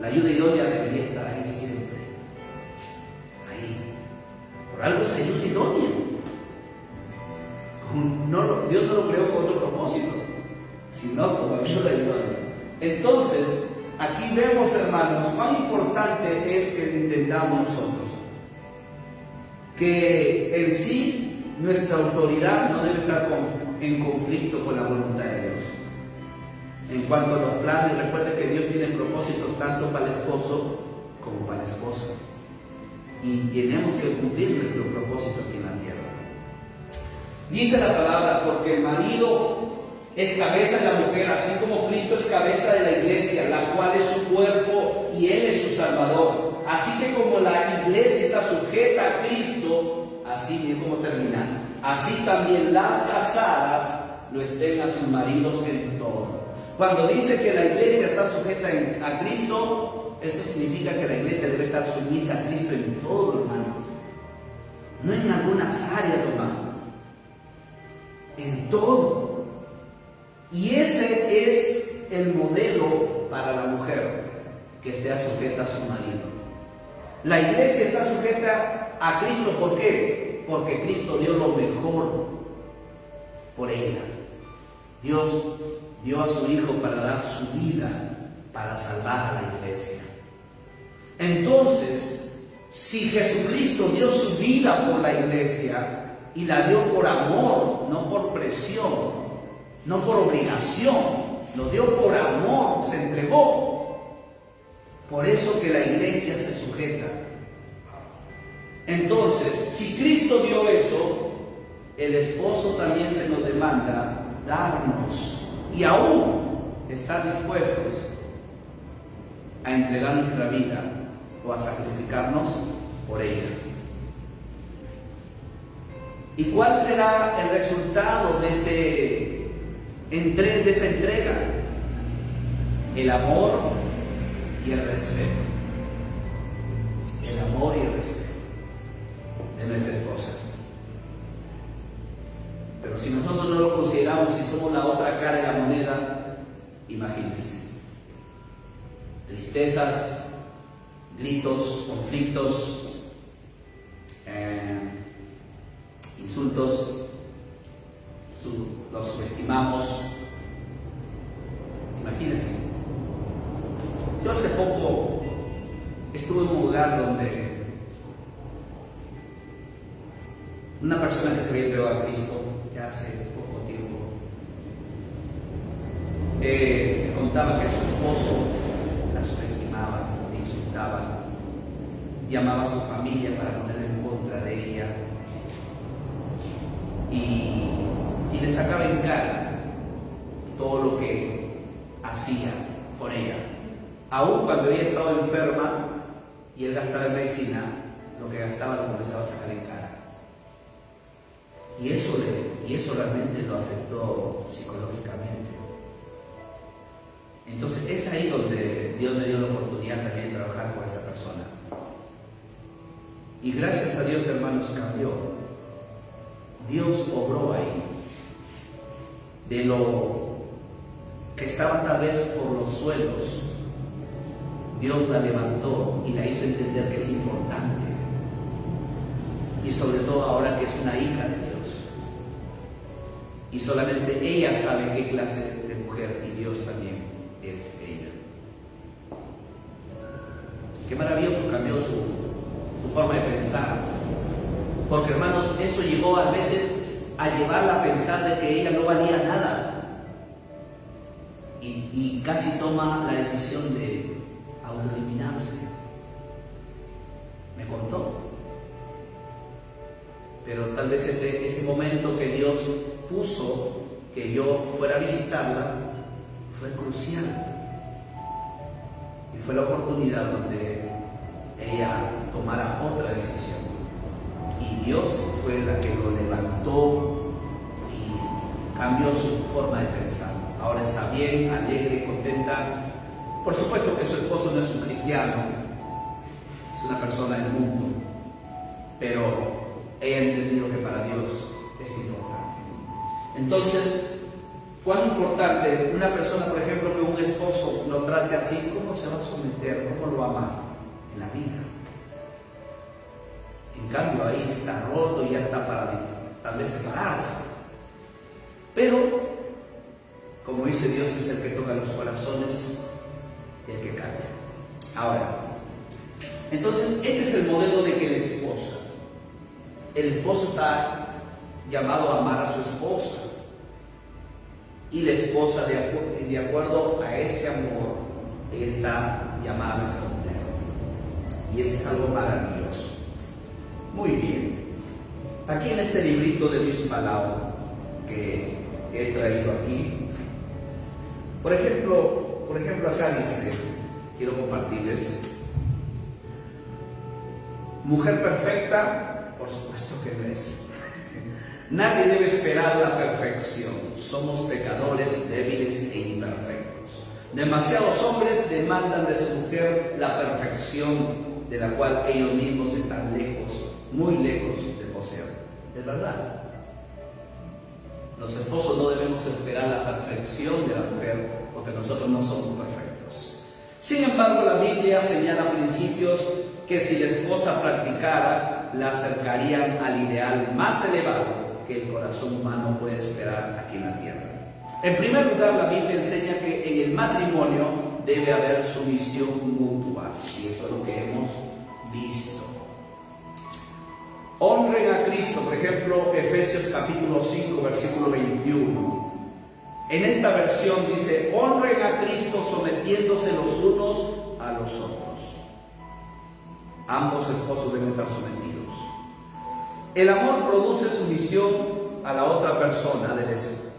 La ayuda idónea debería estar ahí siempre. Ahí. Por algo es ayuda idónea. Dios no lo creó con otro propósito, sino como ayuda idónea. Entonces, aquí vemos, hermanos, cuán importante es que entendamos nosotros que en sí nuestra autoridad no debe estar en conflicto con la voluntad de Dios. En cuanto a los planes, recuerde que Dios tiene propósitos tanto para el esposo como para la esposa. Y tenemos que cumplir nuestro propósito aquí en la tierra. Dice la palabra, porque el marido es cabeza de la mujer, así como Cristo es cabeza de la iglesia, la cual es su cuerpo y Él es su Salvador. Así que como la iglesia está sujeta a Cristo, así bien como termina, así también las casadas lo estén a sus maridos en todo. Cuando dice que la iglesia está sujeta a Cristo, eso significa que la iglesia debe estar sumisa a Cristo en todo, hermanos. No en algunas áreas, hermano. En todo. Y ese es el modelo para la mujer, que esté sujeta a su marido. La iglesia está sujeta a Cristo, ¿por qué? Porque Cristo dio lo mejor por ella. Dios dio a su Hijo para dar su vida, para salvar a la iglesia. Entonces, si Jesucristo dio su vida por la iglesia y la dio por amor, no por presión, no por obligación, lo dio por amor, se entregó. Por eso que la iglesia se sujeta. Entonces, si Cristo dio eso, el esposo también se nos demanda darnos y aún estar dispuestos a entregar nuestra vida o a sacrificarnos por ella. ¿Y cuál será el resultado de esa entrega? El amor y el respeto. El amor y el respeto de nuestra esposa. Pero si nosotros no lo consideramos y somos la otra cara de la moneda, imagínense. Tristezas, gritos, conflictos, insultos, los subestimamos. Imagínense. Yo hace poco estuve en un lugar donde una persona que se había entregado a Cristo ya hace poco tiempo me contaba que su esposo la subestimaba, le insultaba, llamaba a su familia para poner en contra de ella y le sacaba en cara todo lo que hacía por ella. Aún cuando ella estaba enferma y él gastaba en medicina, lo que gastaba lo comenzaba a sacar en cara. Y eso realmente lo afectó psicológicamente. Entonces es ahí donde Dios me dio la oportunidad también de trabajar con esta persona. Y gracias a Dios, hermanos, cambió. Dios obró ahí. De lo que estaba tal vez por los suelos, Dios la levantó y la hizo entender que es importante. Y sobre todo ahora que es una hija de Dios. Y solamente ella sabe qué clase de mujer, y Dios también es ella. Qué maravilloso cambió su forma de pensar. Porque hermanos, eso llegó a veces a llevarla a pensar de que ella no valía nada. Y casi toma la decisión de autoeliminarse. Me contó. Pero tal vez ese momento que Dios puso que yo fuera a visitarla fue crucial. Y fue la oportunidad donde ella tomara otra decisión. Y Dios fue la que lo levantó y cambió su forma de pensar. Ahora está bien, alegre, contenta. Por supuesto que su esposo no es un cristiano, es una persona del mundo, pero ella ha entendido que para Dios es importante. Entonces, ¿cuán importante una persona, por ejemplo, que un esposo lo trate así? ¿Cómo se va a someter? ¿Cómo lo va a amar en la vida? En cambio, ahí está roto y ya está para tal vez separarse. Pero, como dice Dios, es el que toca los corazones y el que cambia. Ahora, entonces, este es el modelo de que el esposo está llamado a amar a su esposa. Y la esposa, de acuerdo a ese amor, ella está llamada a responder. Y eso es algo maravilloso. Muy bien. Aquí en este librito de Luis Palau que he traído aquí, por ejemplo acá dice, quiero compartirles, mujer perfecta, por supuesto que no es. Nadie debe esperar la perfección. Somos pecadores, débiles e imperfectos. Demasiados hombres demandan de su mujer la perfección de la cual ellos mismos están lejos, muy lejos de poseer. ¿Es verdad? Los esposos no debemos esperar la perfección de la mujer porque nosotros no somos perfectos. Sin embargo, la Biblia señala principios que si la esposa practicara, la acercarían al ideal más elevado que el corazón humano puede esperar aquí en la tierra. En primer lugar, la Biblia enseña que en el matrimonio debe haber sumisión mutua, y eso es lo que hemos visto. Honren a Cristo, por ejemplo, Efesios capítulo 5, versículo 21. En esta versión dice, honren a Cristo sometiéndose los unos a los otros. Ambos esposos deben estar sometidos. El amor produce sumisión a la otra persona,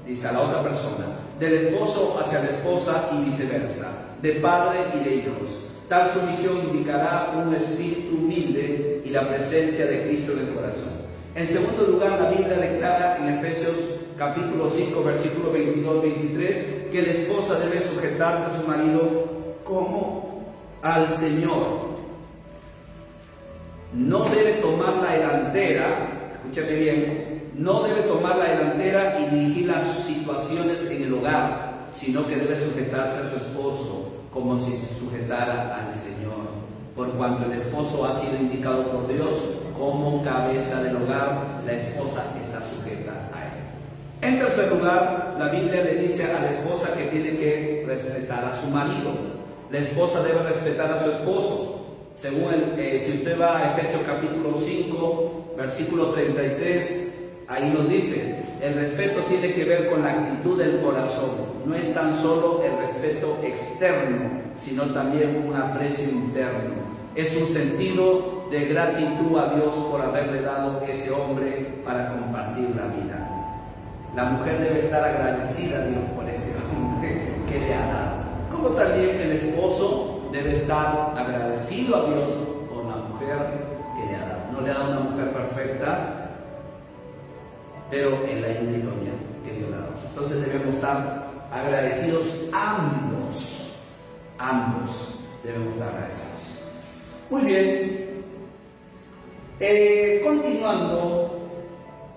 dice a la otra persona, del esposo hacia la esposa y viceversa, de padre y de hijos. Tal sumisión indicará un espíritu humilde y la presencia de Cristo en el corazón. En segundo lugar, la Biblia declara en Efesios capítulo 5, versículo 22-23, que la esposa debe sujetarse a su marido como al Señor. No debe tomar la delantera, escúchame bien, no debe tomar la delantera y dirigir las situaciones en el hogar, sino que debe sujetarse a su esposo como si se sujetara al Señor, por cuanto el esposo ha sido indicado por Dios como cabeza del hogar, la esposa está sujeta a él. En tercer lugar, la Biblia le dice a la esposa que tiene que respetar a su marido. La esposa debe respetar a su esposo. Según si usted va a Efesios capítulo 5, versículo 33, ahí nos dice, el respeto tiene que ver con la actitud del corazón. No es tan solo el respeto externo, sino también un aprecio interno. Es un sentido de gratitud a Dios por haberle dado ese hombre para compartir la vida. La mujer debe estar agradecida a Dios por ese hombre que le ha dado. Como también el esposo debe estar agradecido a Dios por la mujer que le ha dado. No le ha dado una mujer perfecta, pero en la idónea que Dios le ha dado. Entonces debemos estar agradecidos ambos. Ambos debemos estar agradecidos. Muy bien. Continuando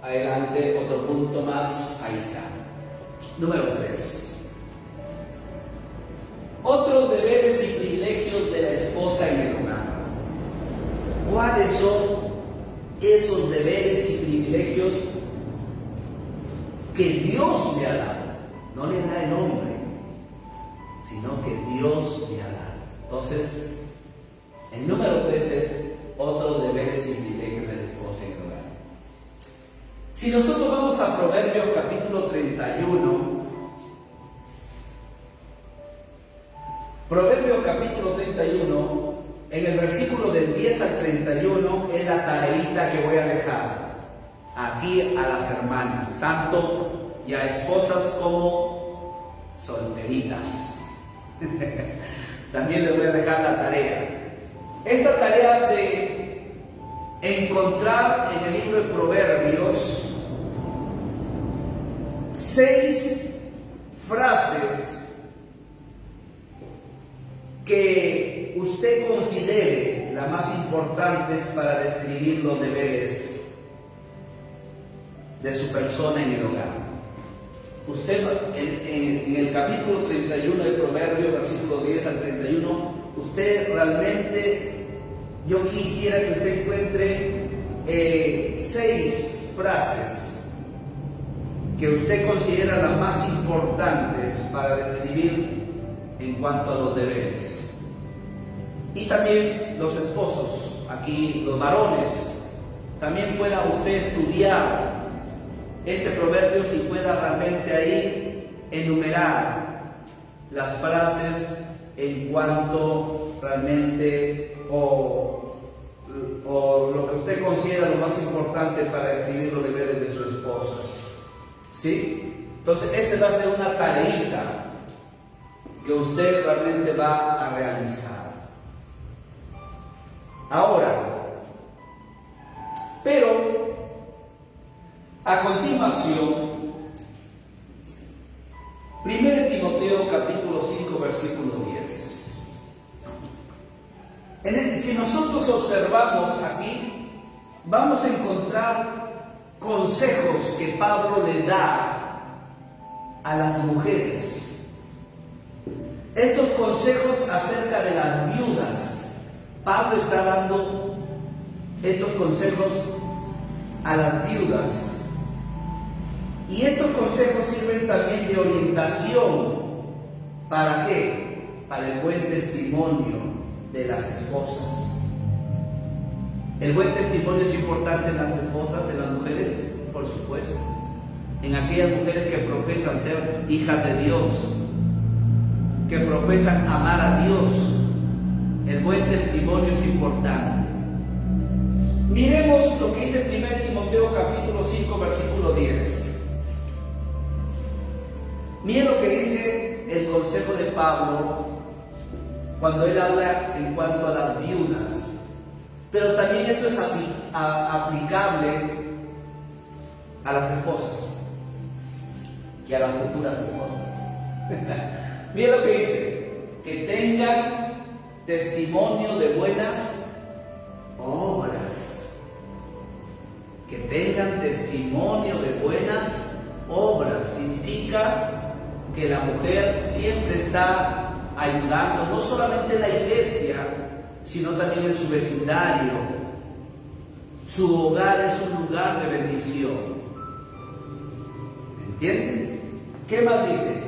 adelante, otro punto más. Ahí está. Número 3. Otros deberes y privilegios de la esposa en el hogar. ¿Cuáles son esos deberes y privilegios que Dios le ha dado? No le da el hombre, sino que Dios le ha dado. Entonces, el número 3 es otros deberes y privilegios de la esposa en el hogar. Si nosotros vamos a Proverbios capítulo 31, Proverbios capítulo 31, en el versículo del 10 al 31 es la tareita que voy a dejar aquí a las hermanas, tanto ya esposas como solteritas. También les voy a dejar la tarea. Esta tarea de encontrar en el libro de Proverbios 6 frases que usted considere las más importantes para describir los deberes de su persona en el hogar. Usted en el capítulo 31 de Proverbios, versículo 10 al 31, usted realmente, yo quisiera que usted encuentre 6 frases que usted considera las más importantes para describir en cuanto a los deberes. Y también los esposos, aquí los varones, también pueda usted estudiar este proverbio y pueda realmente ahí enumerar las frases en cuanto realmente o lo que usted considera lo más importante para describir los deberes de su esposa. ¿Sí? Entonces, esa va a ser una tareita que usted realmente va a realizar. Ahora, pero a continuación, 1 Timoteo capítulo 5 versículo 10. Si nosotros observamos aquí, vamos a encontrar consejos que Pablo le da a las mujeres. Estos consejos acerca de las viudas, Pablo está dando estos consejos a las viudas. Y estos consejos sirven también de orientación. ¿Para qué? Para el buen testimonio de las esposas. ¿El buen testimonio es importante en las esposas, en las mujeres? Por supuesto. En aquellas mujeres que profesan ser hijas de Dios, que profesan amar a Dios, el buen testimonio es importante. Miremos lo que dice 1 Timoteo capítulo 5 versículo 10. Miren lo que dice el consejo de Pablo cuando él habla en cuanto a las viudas. Pero también esto es aplicable a las esposas y a las futuras esposas. Miren lo que dice: que tengan testimonio de buenas obras. Que tengan testimonio de buenas obras. Significa que la mujer siempre está ayudando, no solamente en la iglesia, sino también en su vecindario. Su hogar es un lugar de bendición. ¿Entienden? ¿Qué más dice?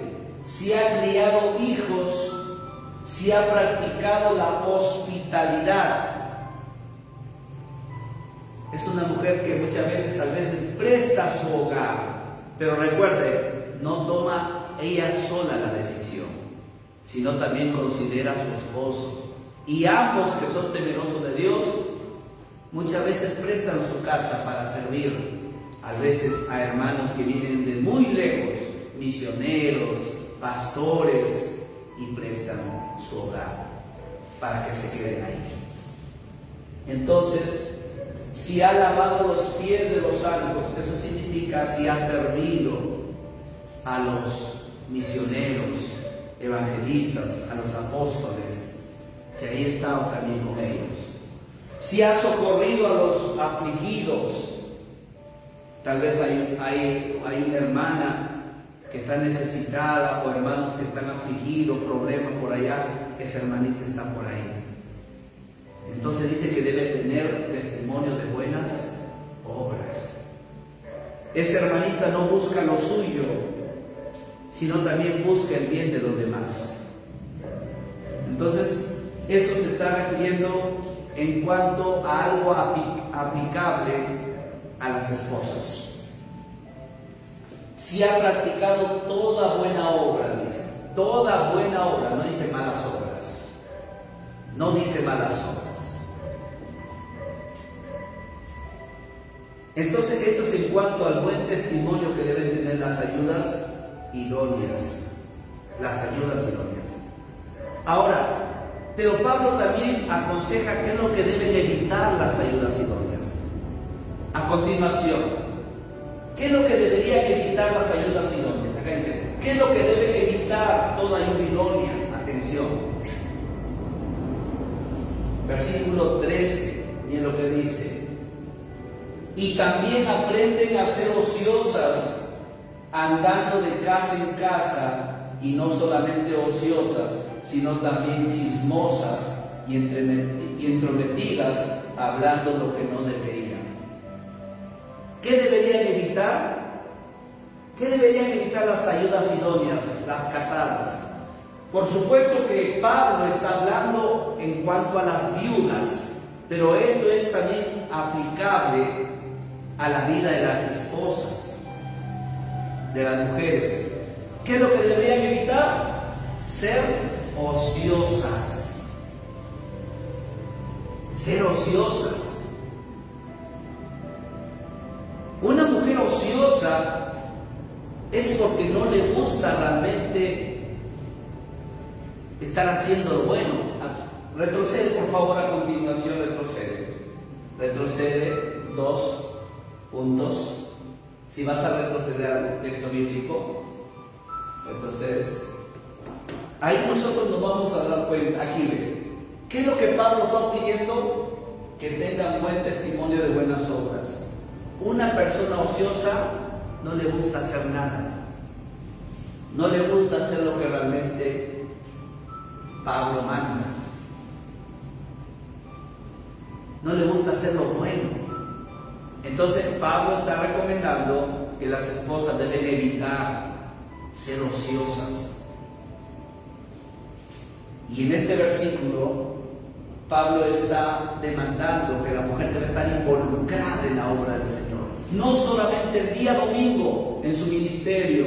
Si ha criado hijos, si ha practicado la hospitalidad. Es una mujer que muchas veces, presta su hogar. Pero recuerde, no toma ella sola la decisión, sino también considera a su esposo. Y ambos, que son temerosos de Dios, muchas veces prestan su casa para servir a veces a hermanos que vienen de muy lejos, misioneros, pastores, y prestan su hogar para que se queden ahí. Entonces, si ha lavado los pies de los santos, eso significa si ha servido a los misioneros, evangelistas, a los apóstoles, si ahí estado también con ellos. Si ha socorrido a los afligidos, tal vez hay una hermana que está necesitada o hermanos que están afligidos, problemas por allá, esa hermanita está por ahí. Entonces dice que debe tener testimonio de buenas obras. Esa hermanita no busca lo suyo, sino también busca el bien de los demás. Entonces, eso se está refiriendo en cuanto a algo aplicable a las esposas. si ha practicado toda buena obra, dice, toda buena obra, no dice malas obras, no dice malas obras. Entonces esto es en cuanto al buen testimonio que deben tener las ayudas idóneas, Ahora, pero Pablo también aconseja qué es lo que deben evitar las ayudas idóneas. A continuación, ¿qué es lo que deberían evitar las ayudas idóneas? Acá dice, ¿qué es lo que debe evitar toda ayuda idónea? Atención. Versículo 13, miren lo que dice. Y también aprenden a ser ociosas, andando de casa en casa, y no solamente ociosas, sino también chismosas y entrometidas, hablando lo que no deberían. ¿Qué deberían evitar? ¿Qué deberían evitar las ayudas idóneas, las casadas? Por supuesto que Pablo está hablando en cuanto a las viudas, pero esto es también aplicable a la vida de las esposas, de las mujeres. ¿Qué es lo que deberían evitar? Ser ociosas. Ser ociosas. Una mujer ociosa es porque no le gusta realmente estar haciendo lo bueno. Retrocede, por favor, a continuación, retrocede. Retrocede 2 puntos. Si vas a retroceder al texto bíblico, retrocedes. Ahí nosotros nos vamos a dar cuenta. Aquí ve. ¿Qué es lo que Pablo está pidiendo? Que tengan buen testimonio de buenas obras. Una persona ociosa no le gusta hacer nada. No le gusta hacer lo que realmente Pablo manda. No le gusta hacer lo bueno. Entonces Pablo está recomendando que las esposas deben evitar ser ociosas. Y en este versículo Pablo está demandando que la mujer debe estar involucrada en la obra del Señor. No solamente el día domingo en su ministerio,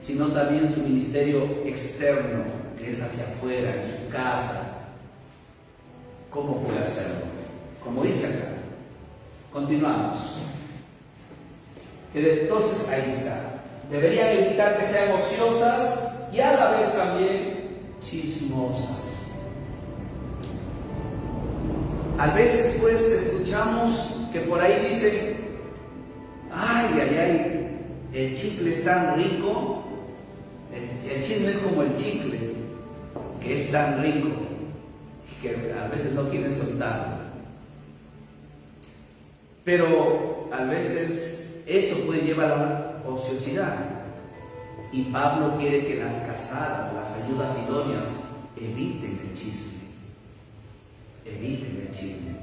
sino también su ministerio externo, que es hacia afuera, en su casa. ¿Cómo puede hacerlo? Como dice acá. Continuamos. Entonces ahí está. Deberían evitar que sean ociosas y a la vez también chismosas. A veces pues escuchamos que por ahí dicen, ay, el chicle es tan rico, el chisme es como el chicle, que es tan rico, que a veces no quieren soltarlo. Pero a veces eso puede llevar a la ociosidad. Y Pablo quiere que las casadas, las ayudas idóneas, eviten el chisme. Eviten el chisme.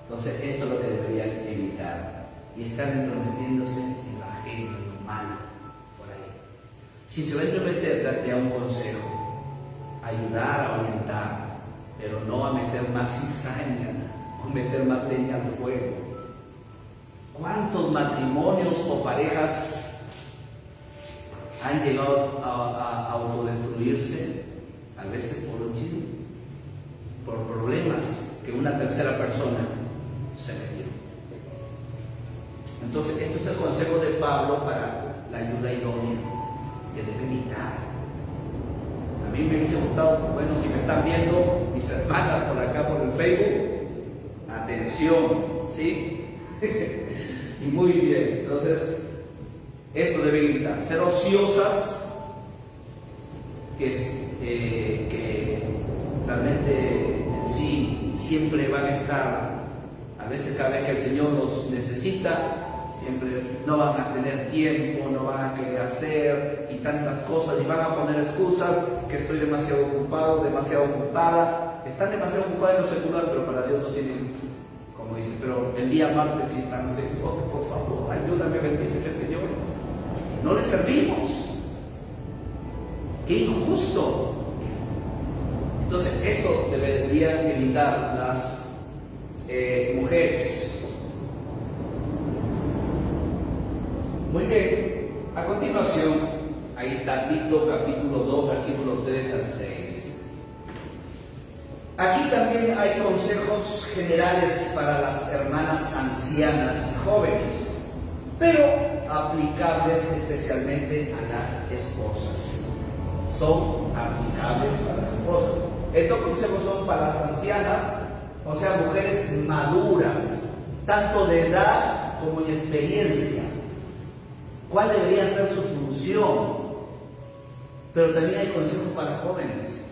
Entonces esto es lo que deberían evitar. Y estar entrometiéndose en lo ajeno, en lo malo, por ahí. Si se va a entrometer, date a un consejo. Ayudar a orientar, pero no a meter más cizaña o meter más leña al fuego. ¿Cuántos matrimonios o parejas han llegado a autodestruirse? A veces por un chisme, por problemas que una tercera persona se metió. Entonces, este es el consejo de Pablo para la ayuda idónea que debe evitar. A mí me hubiese gustado, bueno, si me están viendo mis hermanas por acá por el Facebook, atención, ¿sí? Y muy bien. Entonces, esto debe evitar. Ser ociosas, que realmente en sí siempre van a estar, a veces cada vez que el Señor los necesita, siempre no van a tener tiempo, no van a querer hacer y tantas cosas, y van a poner excusas, que estoy demasiado ocupado, demasiado ocupada. Están demasiado ocupados en lo secular, pero para Dios no tienen, como dice, pero el día martes sí están seguros. Por favor, ayúdame, bendíceme, Señor. No le servimos. ¡Qué injusto! Entonces, esto deberían evitar las mujeres. Muy bien, a continuación, ahí está Tito capítulo 2, versículos 3 al 6. Aquí también hay consejos generales para las hermanas ancianas y jóvenes, pero aplicables especialmente a las esposas. Son aplicables para las esposas. Estos consejos son para las ancianas, o sea, mujeres maduras, tanto de edad como de experiencia. ¿Cuál debería ser su función? Pero también hay consejos para jóvenes.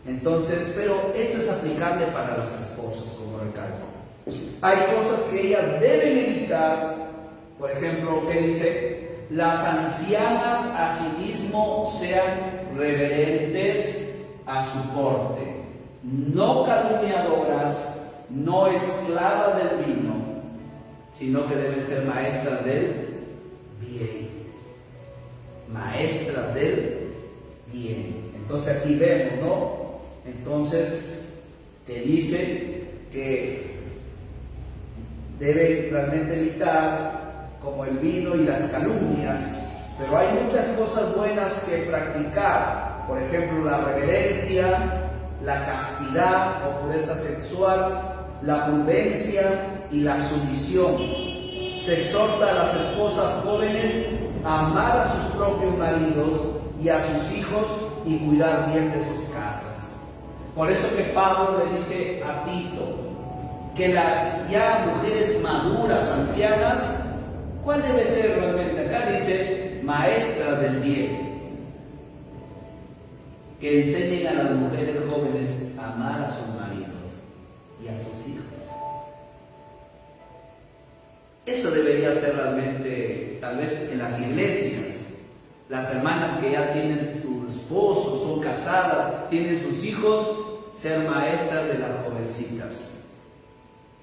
Entonces, pero esto es aplicable para las esposas, como recalco. Hay cosas que ellas deben evitar. Por ejemplo, ¿qué dice? Las ancianas asimismo sean reverentes a su porte, no calumniadoras, no esclavas del vino, sino que deben ser maestras del bien. Maestras del bien. Entonces aquí vemos, ¿no? Entonces te dice que debe realmente evitar como el vino y las calumnias, pero hay muchas cosas buenas que practicar. Por ejemplo, la reverencia, la castidad o pureza sexual, la prudencia y la sumisión. Se exhorta a las esposas jóvenes a amar a sus propios maridos y a sus hijos y cuidar bien de sus casas. Por eso que Pablo le dice a Tito que las ya mujeres maduras, ancianas, ¿cuál debe ser realmente? Acá dice maestras del bien, que enseñen a las mujeres jóvenes a amar a sus maridos y a sus hijos. Eso debería ser realmente, tal vez en las iglesias, las hermanas que ya tienen su esposo, son casadas, tienen sus hijos, ser maestras de las jovencitas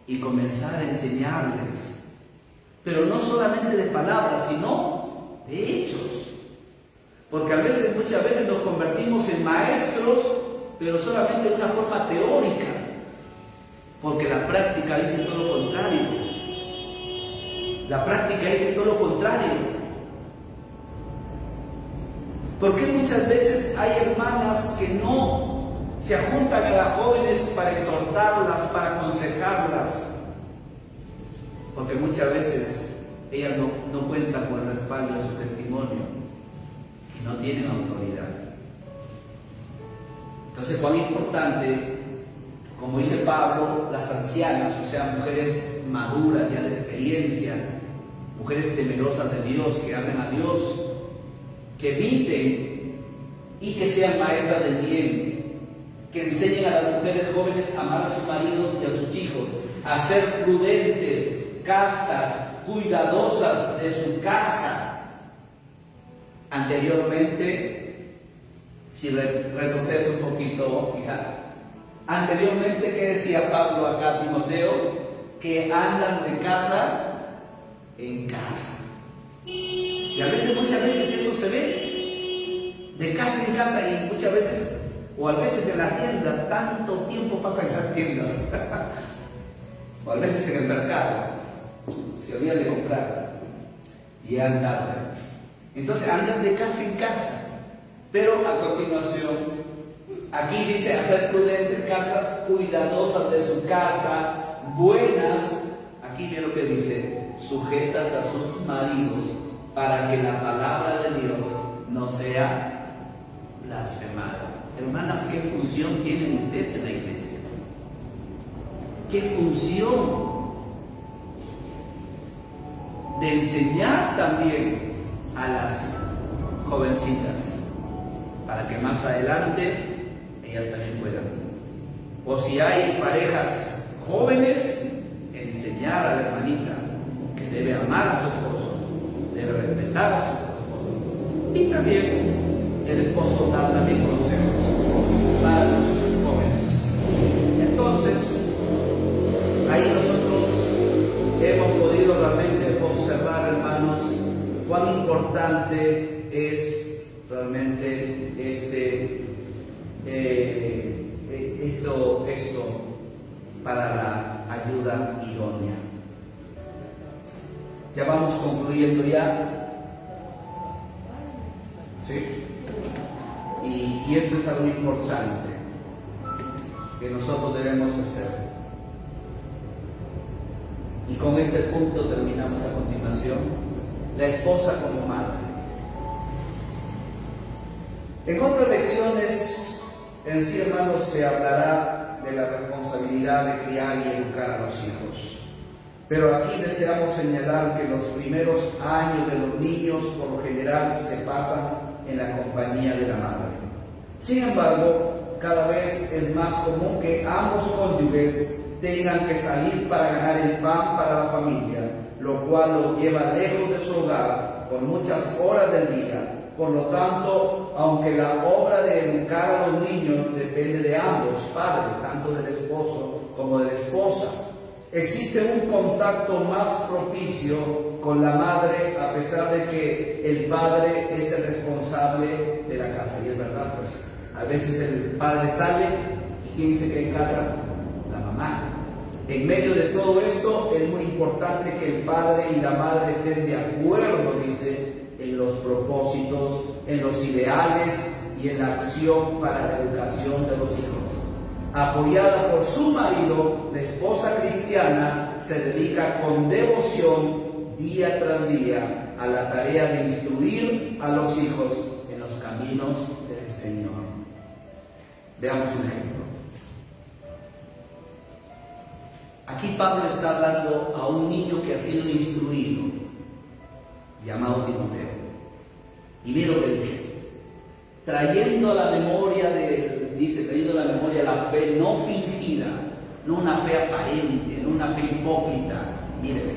y comenzar a enseñarles, pero no solamente de palabras, sino de hechos, porque muchas veces nos convertimos en maestros, pero solamente de una forma teórica, porque la práctica dice todo lo contrario. La práctica dice todo lo contrario. Porque muchas veces hay hermanas que no se juntan a las jóvenes para exhortarlas, para aconsejarlas? Porque muchas veces ellas no cuentan con el respaldo de su testimonio y no tienen autoridad. Entonces, cuán importante, como dice Pablo, las ancianas, o sea, mujeres maduras ya de experiencia, mujeres temerosas de Dios, que amen a Dios, que eviten y que sean maestras del bien, que enseñen a las mujeres jóvenes a amar a sus maridos y a sus hijos, a ser prudentes, castas, cuidadosas de su casa. Anteriormente, si retrocedes un poquito, hija, anteriormente, ¿qué decía Pablo acá a Timoteo? Que andan de casa en casa. Y muchas veces eso se ve, de casa en casa, y muchas veces, o a veces en la tienda, tanto tiempo pasa en las tiendas, o a veces en el mercado, se olvidan de comprar, y andan. Entonces andan de casa en casa, pero a continuación, aquí dice hacer prudentes, castas, cuidadosas de su casa, buenas, aquí ve lo que dice, sujetas a sus maridos, para que la palabra de Dios no sea blasfemada. Hermanas, ¿qué función tienen ustedes en la iglesia? ¿Qué función? De enseñar también a las jovencitas, para que más adelante ellas también puedan. O si hay parejas jóvenes, enseñar a la hermanita que debe amar a su esposo, debe respetar a su esposo, y también el esposo dar también consejos para los jóvenes. Entonces, ahí nosotros hemos podido realmente observar, hermanos, cuán importante es realmente esto para la ayuda idónea. Ya vamos concluyendo ya. ¿Sí? Y esto es algo importante que nosotros debemos hacer. Y con este punto terminamos a continuación. La esposa como madre. En otras lecciones, en sí, hermanos, se hablará de la responsabilidad de criar y educar a los hijos. Pero aquí deseamos señalar que los primeros años de los niños por lo general se pasan en la compañía de la madre. Sin embargo, cada vez es más común que ambos cónyuges tengan que salir para ganar el pan para la familia, lo cual los lleva lejos de su hogar por muchas horas del día. Por lo tanto, aunque la obra de educar a los niños depende de ambos padres, tanto del esposo como de la esposa, existe un contacto más propicio con la madre, a pesar de que el padre es el responsable de la casa. Y es verdad, pues a veces el padre sale y ¿quién se queda en casa? La mamá. En medio de todo esto es muy importante que el padre y la madre estén de acuerdo, dice, en los propósitos, en los ideales y en la acción para la educación de los hijos. Apoyada por su marido, la esposa cristiana se dedica con devoción día tras día a la tarea de instruir a los hijos en los caminos del Señor. Veamos un ejemplo. Aquí Pablo está hablando a un niño que ha sido instruido, llamado Timoteo. Y mira lo que dice: trayendo a la memoria la fe no fingida, no una fe aparente, no una fe hipócrita, míreme,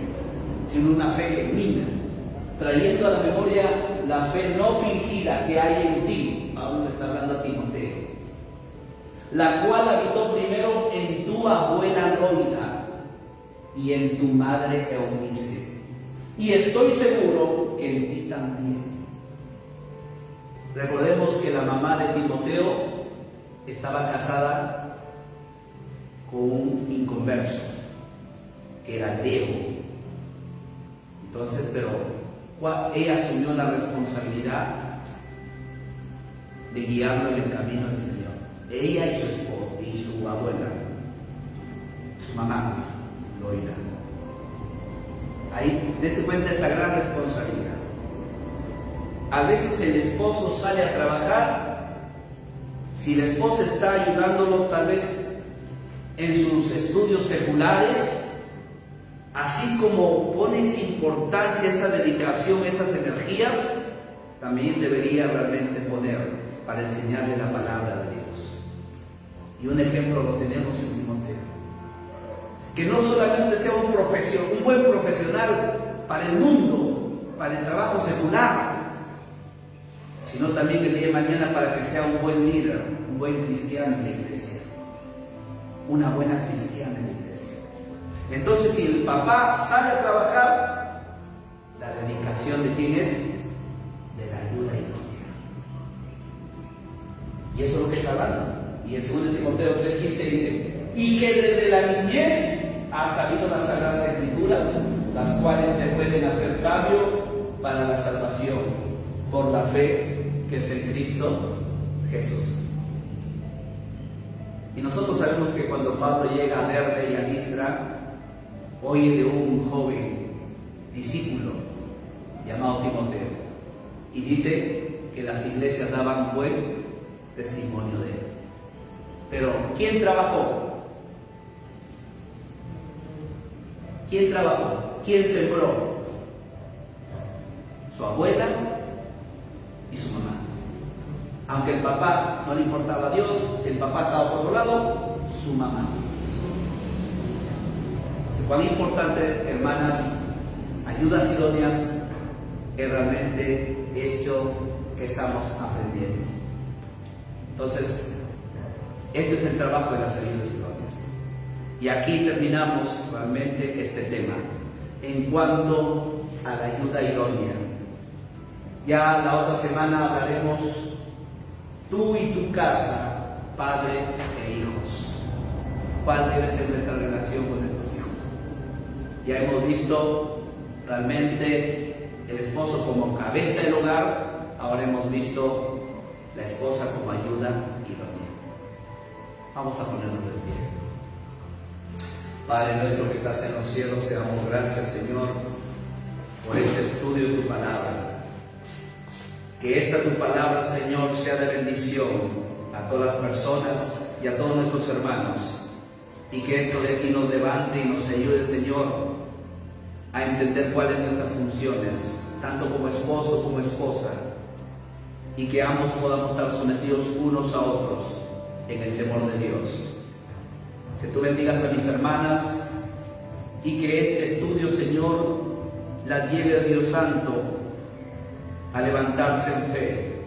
sino una fe genuina. Trayendo a la memoria la fe no fingida que hay en ti. Pablo le está hablando a Timoteo, la cual habitó primero en tu abuela Loida y en tu madre Eunice, y estoy seguro que en ti también. Recordemos que la mamá de Timoteo estaba casada con un inconverso, que era Leo. Entonces, pero ella asumió la responsabilidad de guiarlo en el camino del Señor. Ella y su esposo, y su abuela, su mamá, Loida. Ahí, dése cuenta de esa gran responsabilidad. A veces el esposo sale a trabajar, si la esposa está ayudándolo tal vez en sus estudios seculares, así como pone esa importancia, esa dedicación, esas energías, también debería realmente poner para enseñarle la palabra de Dios. Y un ejemplo lo tenemos en Timoteo. Que no solamente sea un buen profesional para el mundo, para el trabajo secular, sino también el día de mañana para que sea un buen líder, un buen cristiano en la iglesia, una buena cristiana en la iglesia. Entonces, si el papá sale a trabajar, la dedicación de quién es, de la ayuda idónea. Y eso es lo que está hablando. Y en 2 Timoteo 3:15 dice: y que desde la niñez has sabido las sagradas escrituras, las cuales te pueden hacer sabio para la salvación por la fe que es en Cristo Jesús. Y nosotros sabemos que cuando Pablo llega a Derbe y a Listra, oye de un joven discípulo llamado Timoteo, y dice que las iglesias daban buen testimonio de él. Pero ¿quién trabajó? ¿Quién trabajó? ¿Quién sembró? Su abuela y su mamá. Aunque el papá no le importaba a Dios, el papá estaba por otro lado, su mamá. Entonces, cuán importante, hermanas, ayudas idóneas, es realmente esto que estamos aprendiendo. Entonces, este es el trabajo de las ayudas idóneas. Y aquí terminamos realmente este tema en cuanto a la ayuda idónea. Ya la otra semana hablaremos tú y tu casa, padre e hijos. ¿Cuál debe ser nuestra relación con nuestros hijos? Ya hemos visto realmente el esposo como cabeza del hogar, ahora hemos visto la esposa como ayuda idónea. Vamos a ponernos de pie. Padre nuestro que estás en los cielos, te damos gracias, Señor, por este estudio de tu palabra. Que esta tu palabra, Señor, sea de bendición a todas las personas y a todos nuestros hermanos. Y que esto de aquí nos levante y nos ayude, Señor, a entender cuáles son nuestras funciones, tanto como esposo como esposa. Y que ambos podamos estar sometidos unos a otros en el temor de Dios. Que tú bendigas a mis hermanas y que este estudio, Señor, las lleve a Dios Santo a levantarse en fe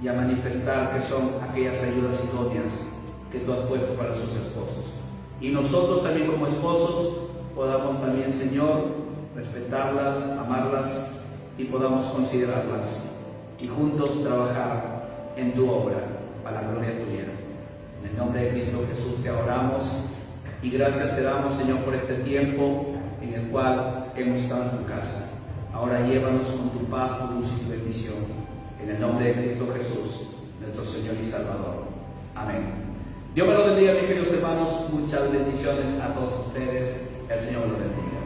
y a manifestar que son aquellas ayudas idóneas que tú has puesto para sus esposos. Y nosotros también como esposos podamos también, Señor, respetarlas, amarlas y podamos considerarlas y juntos trabajar en tu obra para la gloria tuya. En el nombre de Cristo Jesús te oramos y gracias te damos, Señor, por este tiempo en el cual hemos estado en tu casa. Ahora llévanos con tu paz, tu luz y tu bendición. En el nombre de Cristo Jesús, nuestro Señor y Salvador. Amén. Dios me lo bendiga, mis queridos hermanos. Muchas bendiciones a todos ustedes. El Señor me lo bendiga.